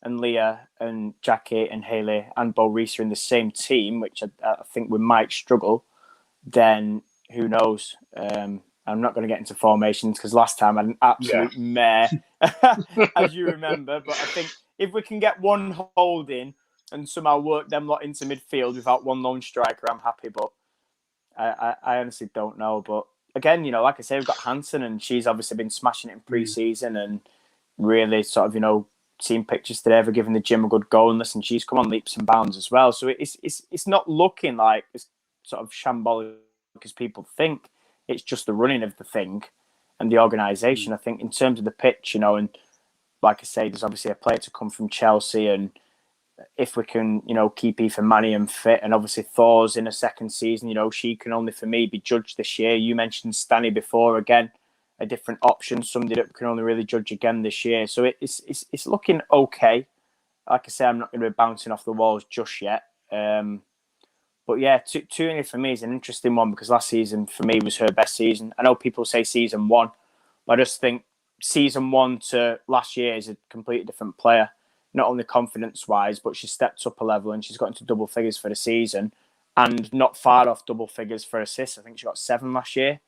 and Leah and Jackie and Hayley and Boe Risa in the same team, which I think we might struggle, then who knows? I'm not going to get into formations because last time I had an absolute mare, as you remember. But I think if we can get 1 holding and somehow work them lot into midfield without 1 lone striker, I'm happy. But I honestly don't know. But again, like I say, we've got Hansen, and she's obviously been smashing it in pre-season and really sort of, seen pictures today of her giving the gym a good go. And listen, she's come on leaps and bounds as well. So it's not looking like it's sort of shambolic as people think. It's just the running of the thing and the organisation. I think in terms of the pitch, and like I say, there's obviously a player to come from Chelsea, and if we can, keep Ethan Mannion fit, and obviously Thor's in a second season, she can only, for me, be judged this year. You mentioned Stanley before, again, a different option, somebody that we can only really judge again this year. So it's looking okay. Like I say, I'm not going to be bouncing off the walls just yet. But yeah, Tooney for me is an interesting one because last season for me was her best season. I know people say season 1, but I just think season 1 to last year is a completely different player. Not only confidence-wise, but she stepped up a level and she's got into double figures for the season and not far off double figures for assists. I think she got 7 last year.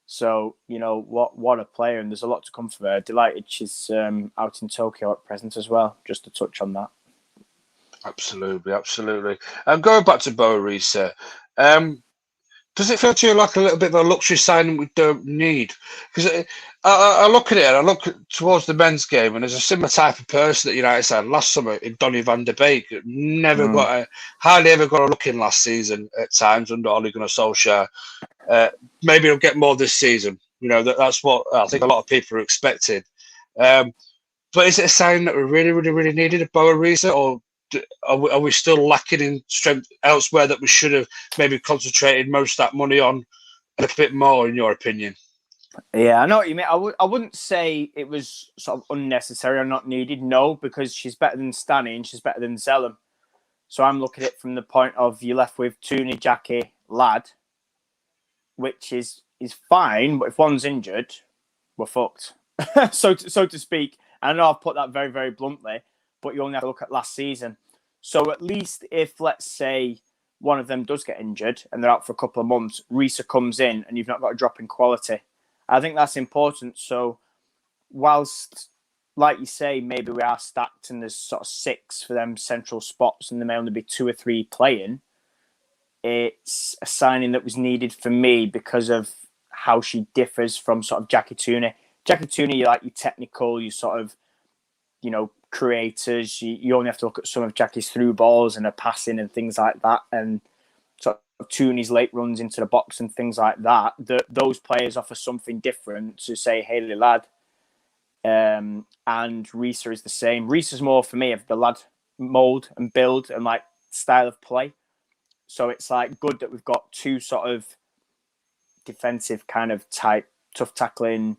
So, what a player, and there's a lot to come from her. Delighted she's out in Tokyo at present as well, just to touch on that. Absolutely. Going back to Boe Risa, does it feel to you like a little bit of a luxury signing we don't need? Because I look at it, and I look towards the men's game, and there's a similar type of person that United had last summer in Donny van der Beek. Hardly ever got a look in last season at times under Ole Gunnar Solskjaer. Maybe he'll get more this season. That's what I think a lot of people are expecting. But is it a sign that we really, really, really needed a Boe Risa, or are we still lacking in strength elsewhere that we should have maybe concentrated most of that money on a bit more, in your opinion? Yeah, I know what you mean. I wouldn't say it was sort of unnecessary or not needed. No, because she's better than Stanny and she's better than Zellum. So I'm looking at it from the point of you're left with Tooney, Jackie, Ladd, which is fine. But if one's injured, we're fucked, so to speak. And I know I've put that very, very bluntly, but you only have to look at last season. So at least if, let's say, one of them does get injured and they're out for a couple of months, Risa comes in and you've not got a drop in quality. I think that's important. So whilst, like you say, maybe we are stacked and there's sort of 6 for them central spots and there may only be 2 or 3 playing, it's a signing that was needed for me because of how she differs from sort of Jackie Tooney. Jackie Tooney, you like your technical, you sort of, creators. You only have to look at some of Jackie's through balls and her passing and things like that, and sort of Tooney's late runs into the box and things like that. Those players offer something different to, say, Hayley Ladd. And Risa is the same. Risa's more for me of the Ladd mould and build and like style of play. So it's like good that we've got 2 sort of defensive kind of type, tough tackling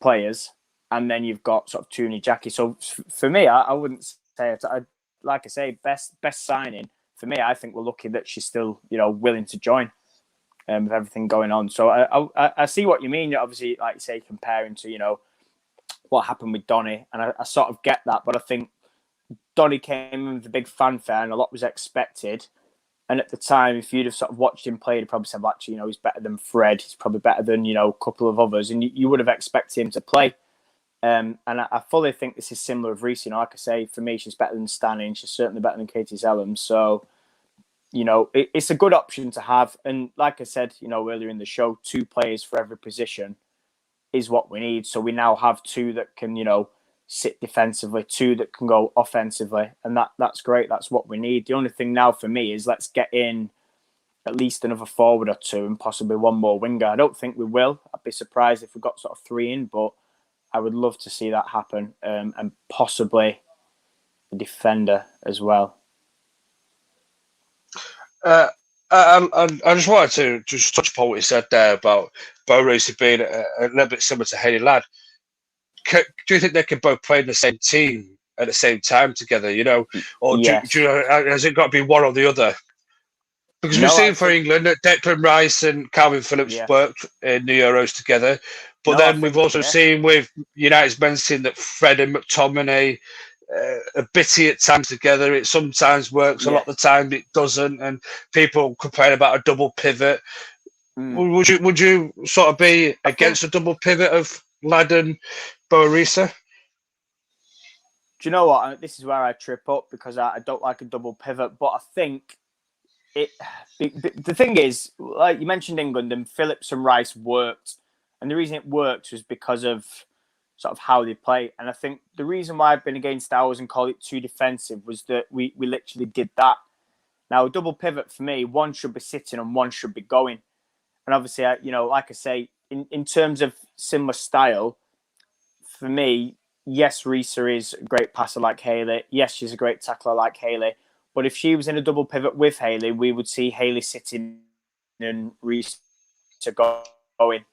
players, and then you've got sort of Tooney, Jackie. So for me, I wouldn't say it. Like I say, best signing for me. I think we're lucky that she's still willing to join with everything going on. So I see what you mean. Obviously, like you say, comparing to what happened with Donny, and I sort of get that. But I think Donny came in with a big fanfare and a lot was expected. And at the time, if you'd have sort of watched him play, you'd probably said, well, actually, he's better than Fred. He's probably better than, a couple of others. And you would have expected him to play. And I fully think this is similar with Reese. Like I say, for me, she's better than Stanning. She's certainly better than Katie Zellum. So, it's a good option to have. And like I said, earlier in the show, 2 players for every position is what we need. So we now have 2 that can, sit defensively, 2 that can go offensively, and that's great. That's what we need. The only thing now for me is let's get in at least another forward or 2 and possibly 1 more winger. I don't think we will. I'd be surprised if we got sort of 3 in, but I would love to see that happen, and possibly a defender as well. I just wanted to just touch upon what you said there about Boe Risa being a little bit similar to Hayley Ladd. Do you think they can both play in the same team at the same time together? Or Yes. do has it got to be one or the other? Because we've seen for England that Declan Rice and Calvin Phillips worked in the Euros together, but then we've also seen with United's men's team that Fred and McTominay are bitty at times together. It sometimes works, a lot of the time it doesn't, and people complain about a double pivot. Would you sort of be against a double pivot of Ladd and Boe Risa? Do you know what? This is where I trip up because I don't like a double pivot, but I think the thing is, like you mentioned England, and Phillips and Rice worked, and the reason it worked was because of sort of how they play. And I think the reason why I've been against ours and call it too defensive was that we literally did that. Now, a double pivot for me, 1 should be sitting and 1 should be going. And obviously, like I say, in terms of similar style, for me, yes, Risa is a great passer like Hayley. Yes, she's a great tackler like Hayley. But if she was in a double pivot with Hayley, we would see Hayley sitting and Risa going.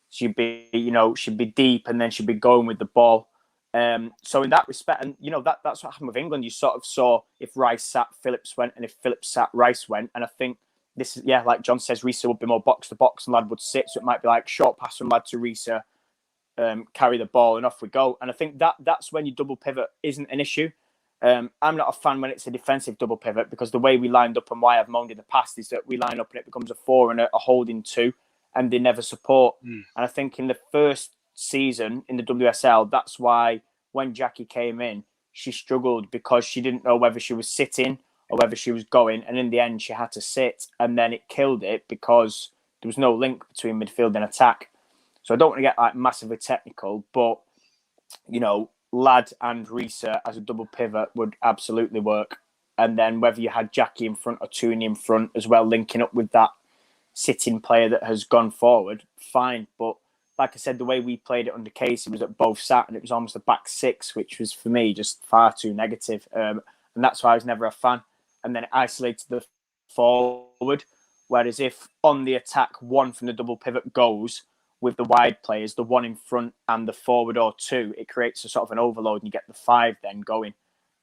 She'd be deep and then she'd be going with the ball. So in that respect, and that's what happened with England. You sort of saw if Rice sat, Phillips went, and if Phillips sat, Rice went. And I think this is, like John says, Risa would be more box to box and Ladd would sit. So it might be like short pass from Ladd to Risa, carry the ball and off we go. And I think that's when your double pivot isn't an issue. I'm not a fan when it's a defensive double pivot because the way we lined up and why I've moaned in the past is that we line up and it becomes a 4 and a holding 2 and they never support. And I think in the first season in the WSL, that's why when Jackie came in, she struggled because she didn't know whether she was sitting or whether she was going. And in the end, she had to sit and then it killed it because there was no link between midfield and attack. So I don't want to get like massively technical, but, Ladd and Risa as a double pivot would absolutely work. And then whether you had Jackie in front or Tooney in front as well, linking up with that sitting player that has gone forward, fine. But like I said, the way we played it under Casey was that both sat and it was almost a back 6, which was for me just far too negative. And that's why I was never a fan. And then it isolated the forward. Whereas if on the attack, 1 from the double pivot goes with the wide players, the 1 in front and the forward or 2, it creates a sort of an overload and you get the 5 then going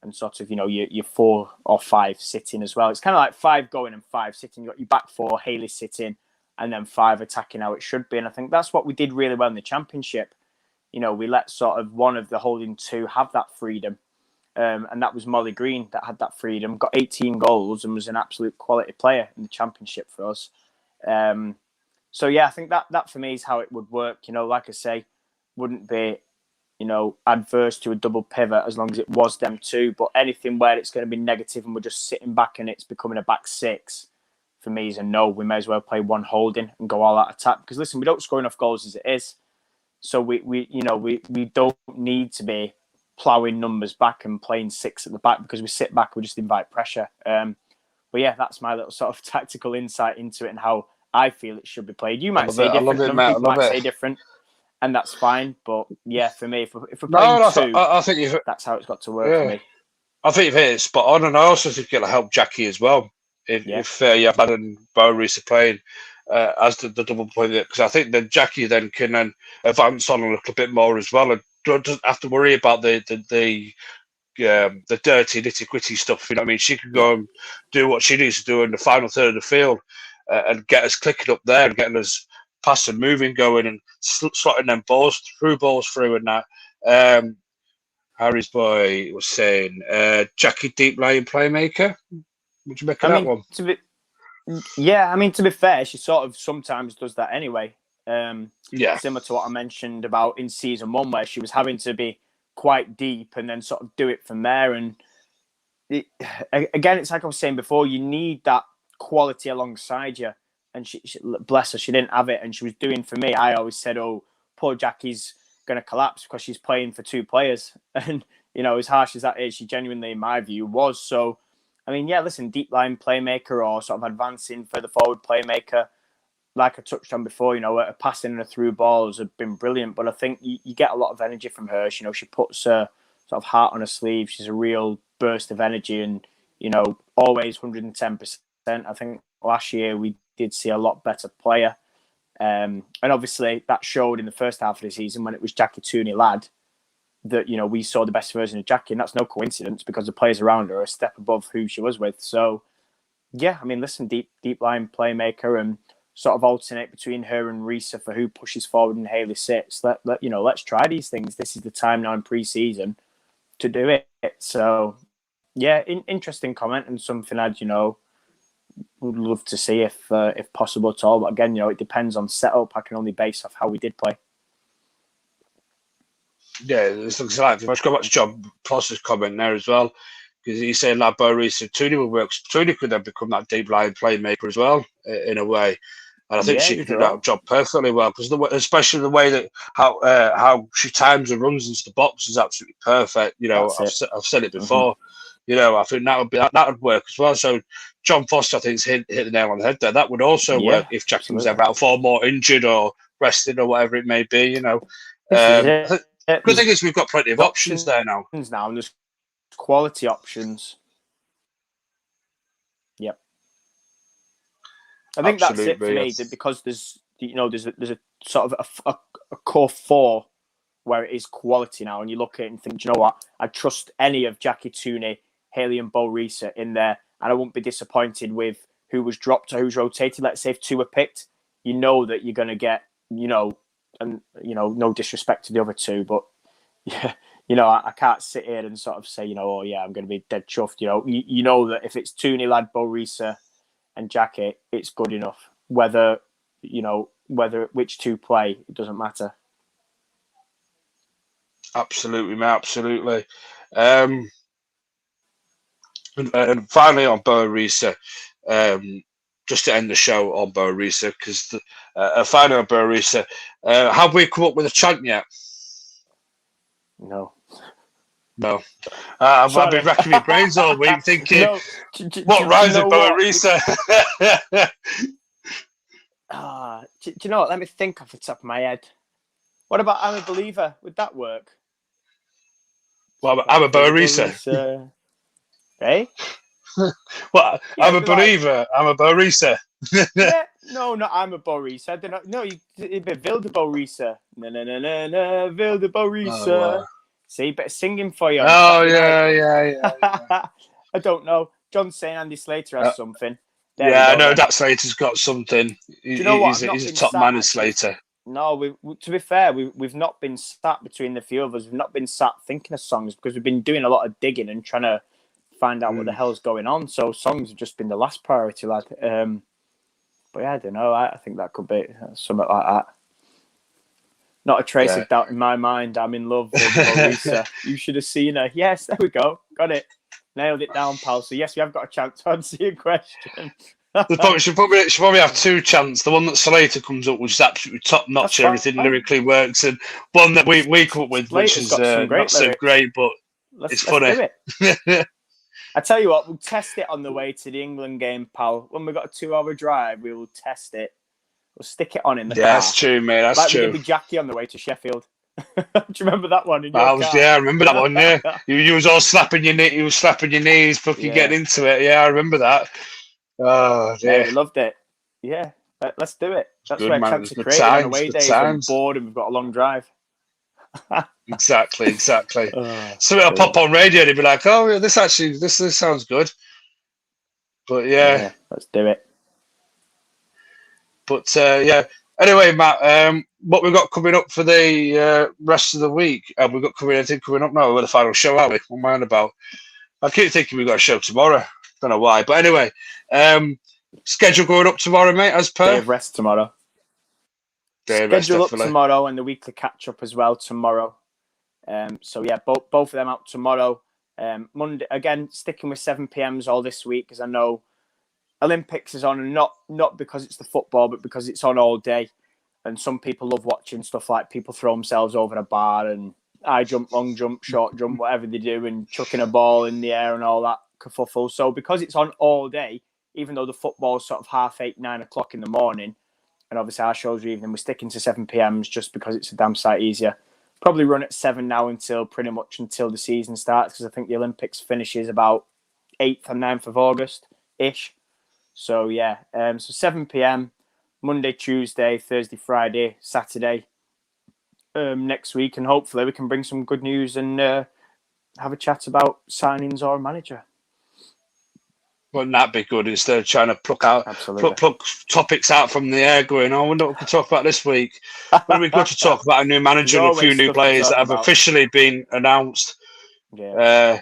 and sort of, your 4 or 5 sitting as well. It's kind of like 5 going and 5 sitting. You got your back 4, Hayley sitting, and then 5 attacking how it should be. And I think that's what we did really well in the Championship. We let sort of one of the holding 2 have that freedom. And that was Molly Green that had that freedom, got 18 goals and was an absolute quality player in the championship for us. So yeah, I think that for me is how it would work. Like I say, wouldn't be, adverse to a double pivot as long as it was them two. But anything where it's going to be negative and we're just sitting back and it's becoming a back six, for me is a no. We may as well play one holding and go all out attack. Because listen, we don't score enough goals as it is. So we don't need to be ploughing numbers back and playing six at the back, because we sit back, we just invite pressure. But yeah, that's my little sort of tactical insight into it and how I feel it should be played. You might say different, some people might say different, and that's fine. But yeah, for me, if we're playing two, I think that's how it's got to work for me. I think you've hit it spot on, and I also think it'll help Jackie as well if you have and Boe Risa playing as the double point, because I think then Jackie then can advance on a little bit more as well, and doesn't have to worry about the dirty nitty gritty stuff. You know what I mean? She can go and do what she needs to do in the final third of the field and get us clicking up there and getting us pass and moving going and slotting them balls through and that. Harry's boy was saying Jackie deep lying playmaker. Would you make of that one? To be fair, she sort of sometimes does that anyway. Similar to what I mentioned about in season 1, where she was having to be quite deep and then sort of do it from there. And again, it's like I was saying before, you need that quality alongside you. And she bless her, she didn't have it, and she was doing, for me, I always said, oh, poor Jackie's going to collapse because she's playing for two players. And, as harsh as that is, she genuinely, in my view, was. So, I mean, yeah, listen, deep line playmaker or sort of advancing further forward playmaker, like I touched on before, her passing and her through balls have been brilliant. But I think you get a lot of energy from her. She puts her sort of heart on her sleeve. She's a real burst of energy and, always 110%. I think last year we did see a lot better player. And obviously that showed in the first half of the season when it was Jackie Tooney lad that, we saw the best version of Jackie. And that's no coincidence because the players around her are a step above who she was with. So, yeah, I mean, listen, deep line playmaker and sort of alternate between her and Risa for who pushes forward and Hayley sits. Let's try these things. This is the time now in pre-season to do it. So, yeah, interesting comment and something I'd, would love to see if possible at all. But again, it depends on setup. I can only base off how we did play. Yeah, it looks like let's go back to John Prosser's comment there as well, because he's saying that Boe Risa, Tooney will work. Tooney could then become that deep line playmaker as well, in a way. And I think she could do that job perfectly well, because especially the way that how she times and runs into the box is absolutely perfect. I've said it before. Mm-hmm. I think that would work as well. So John Foster, I think, hit the nail on the head there. That would also work if Jackie was ever out for more injured or rested or whatever it may be. Good thing is we've got plenty of options there now. And there's quality options. Yep. I think that's it for me, because there's a sort of a core four where it is quality now, and you look at it and think, do you know what? I trust any of Jackie Tooney, Hayley and Boe Risa in there, and I won't be disappointed with who was dropped or who's rotated. Let's say if two are picked, you know that you're going to get, and no disrespect to the other two, but yeah, I can't sit here and sort of say, oh yeah, I'm going to be dead chuffed. You know that if it's Tooney lad, Boe Risa, and Jackie, it's good enough. Whether which two play, it doesn't matter. Absolutely, mate, absolutely. And finally on Boe Risa, just to end the show on Boe Risa, because finally on Boe Risa, have we come up with a chant yet? No. I've been racking my brains all week thinking, what rhymes with Boe Risa? Do you know what? Let me think off the top of my head. What about I'm a Believer? Would that work? Well, I'm a Boe Risa. Hey? Well, I'm a believer. I'm a Boe Risa. Yeah, no, not I'm a Boe Risa. I don't know. No, it'd be Vilde Boe Risa. Na, Vilde Boe Risa. Oh, wow. See, better singing for you. Oh, yeah. I don't know. John's saying Andy Slater has something. I know that Slater's got something. Do you know what? He's a top man, Slater. No, to be fair, we've not been sat between the few of us. We've not been sat thinking of songs because we've been doing a lot of digging and trying to find out what the hell's going on. So songs have just been the last priority, lad. But yeah, I don't know. I think that could be something like that. Not a trace of doubt in my mind. I'm in love with Boe Risa. You should have seen her. Yes, there we go. Got it. Nailed it down, pal. So yes, we have got a chance to answer your question. Should probably have two chants. The one that Slater comes up with is absolutely top notch. Everything lyrically works, and one that we come up with, which is not so great, but it's funny. Do it. I tell you what, we'll test it on the way to the England game, pal. When we've got a 2-hour drive, we will test it. We'll stick it on in the car. Yeah, that's true, mate. That's true. We did with Jackie on the way to Sheffield. Do you remember that one? I remember that one. Yeah, you was all slapping your knee. You was slapping your knees, fucking getting into it. Yeah, I remember that. Oh, yeah, we loved it. Yeah, let's do it. That's where chance to create on away days when we're bored and we've got a long drive. Exactly. So it'll pop on radio and it'll be like, oh, yeah, this sounds good. But yeah, let's do it. But anyway, Matt, what we've got coming up for the rest of the week? We've got anything coming up now. We're the final show, aren't we? What am I on about? I keep thinking we've got a show tomorrow. Don't know why, but anyway, schedule going up tomorrow, mate. As per day of rest tomorrow. Schedule up tomorrow, and the weekly catch up as well tomorrow. So yeah, both of them out tomorrow. Monday again, sticking with 7 p.m.s all this week because I know Olympics is on, and not because it's the football, but because it's on all day. And some people love watching stuff like people throw themselves over a bar and high jump, long jump, short jump, whatever they do, and chucking a ball in the air and all that kerfuffle. So because it's on all day, even though the football's sort of 8:30, 9 o'clock in the morning, and obviously our shows are evening, we're sticking to 7 p.m.s just because it's a damn sight easier. Probably run at 7 now until the season starts, because I think the Olympics finishes about 8th and 9th of August-ish. So yeah, so 7 p.m, Monday, Tuesday, Thursday, Friday, Saturday next week, and hopefully we can bring some good news and have a chat about signings or a manager. Wouldn't that be good instead of trying to pluck topics out from the air going, oh, I wonder what we can talk about this week. Wouldn't it be good to talk about a new manager and a few new players that have officially been announced? Yeah.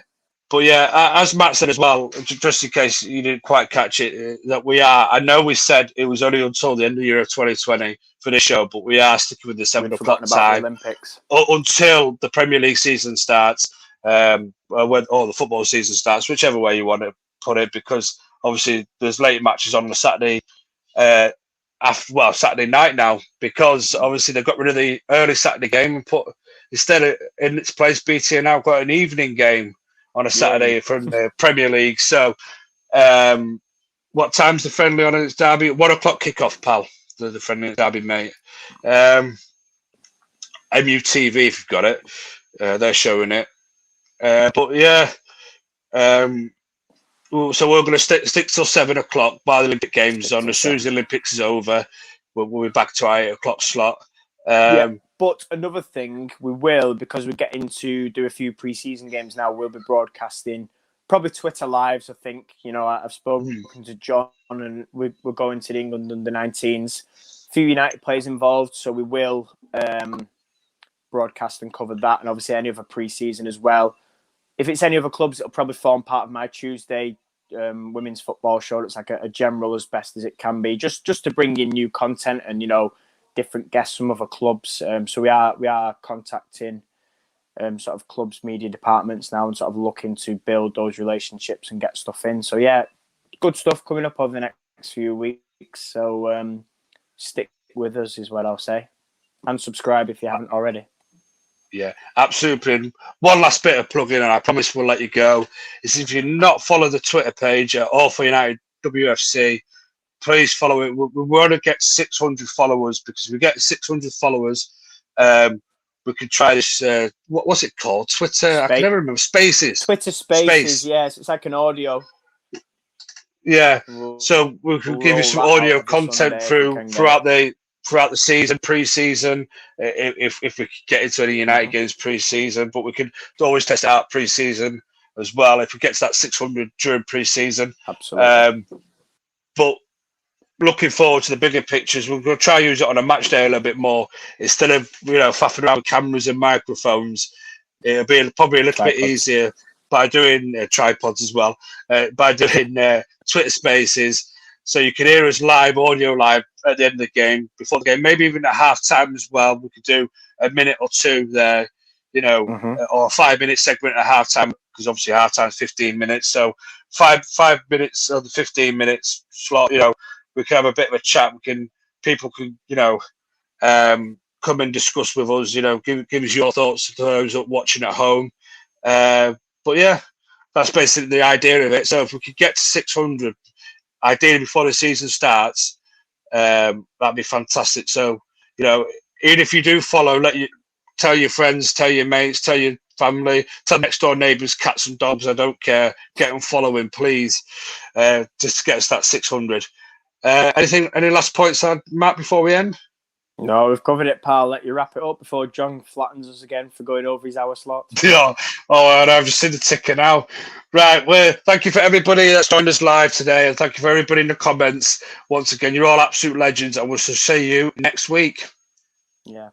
But yeah, as Matt said as well, just in case you didn't quite catch it, I know we said it was only until the end of the year of 2020 for this show, but we are sticking with the 7 o'clock time until the Premier League season starts, or the football season starts, whichever way you want to put it, because obviously there's late matches on the Saturday, Saturday night now, because obviously they've got rid of the early Saturday game and put, instead of in its place, BT now got an evening game on a Saturday from the Premier League. So what time's the friendly on its derby? 1 o'clock kickoff, pal, the friendly derby, mate. MUTV, if you've got it, they're showing it. But yeah, so we're going to stick till 7 o'clock by the Olympic Games on. As soon as the Olympics is over, we'll be back to our 8 o'clock slot. But another thing, we will, because we're getting to do a few pre-season games now, we'll be broadcasting probably Twitter lives. I think, I've spoken to John, and we're going to the England under-19s. A few United players involved, so we will broadcast and cover that, and obviously any other pre-season as well. If it's any other clubs, it'll probably form part of my Tuesday women's football show. It's like a general as best as it can be, just to bring in new content and different guests from other clubs. So we are contacting sort of clubs' media departments now and sort of looking to build those relationships and get stuff in. So yeah, good stuff coming up over the next few weeks. So stick with us is what I'll say, and subscribe if you haven't already. Yeah, absolutely. And one last bit of plug-in, and I promise we'll let you go, is if you're not follow the Twitter page at All for United WFC, please follow it. We want to get 600 followers, because if we get 600 followers, we could try this, what's it called? Twitter? I can never remember. Spaces. Twitter Spaces, yes. It's like an audio. Yeah. So we can give you some audio content throughout the season, pre-season, if we could get into any United games pre-season, but we could always test it out pre-season as well if we get to that 600 during pre-season. Absolutely. But looking forward to the bigger pictures. We're going to try and use it on a match day a little bit more instead of faffing around with cameras and microphones. It'll be probably a little bit easier by doing tripods as well, by doing Twitter Spaces, so you can hear us live, audio live at the end of the game, before the game, maybe even at half time as well. We could do a minute or two there, or a 5-minute segment at half time, because obviously half time is 15 minutes. So 5 minutes of the 15 minutes slot, we can have a bit of a chat. People can, come and discuss with us, give us your thoughts to those watching at home. But yeah, that's basically the idea of it. So if we could get to 600, ideally before the season starts, that'd be fantastic. So, even if you do follow, tell your friends, tell your mates, tell your family, tell next door neighbours, cats and dogs, I don't care. Get them following, please, just to get us that 600. Any last points, Matt, before we end? No, we've covered it, pal. Let you wrap it up before John flattens us again for going over his hour slot. Yeah. Oh, and I've just seen the ticker now. Right. Well, thank you for everybody that's joined us live today, and thank you for everybody in the comments. Once again, you're all absolute legends, and we'll see you next week. Yeah.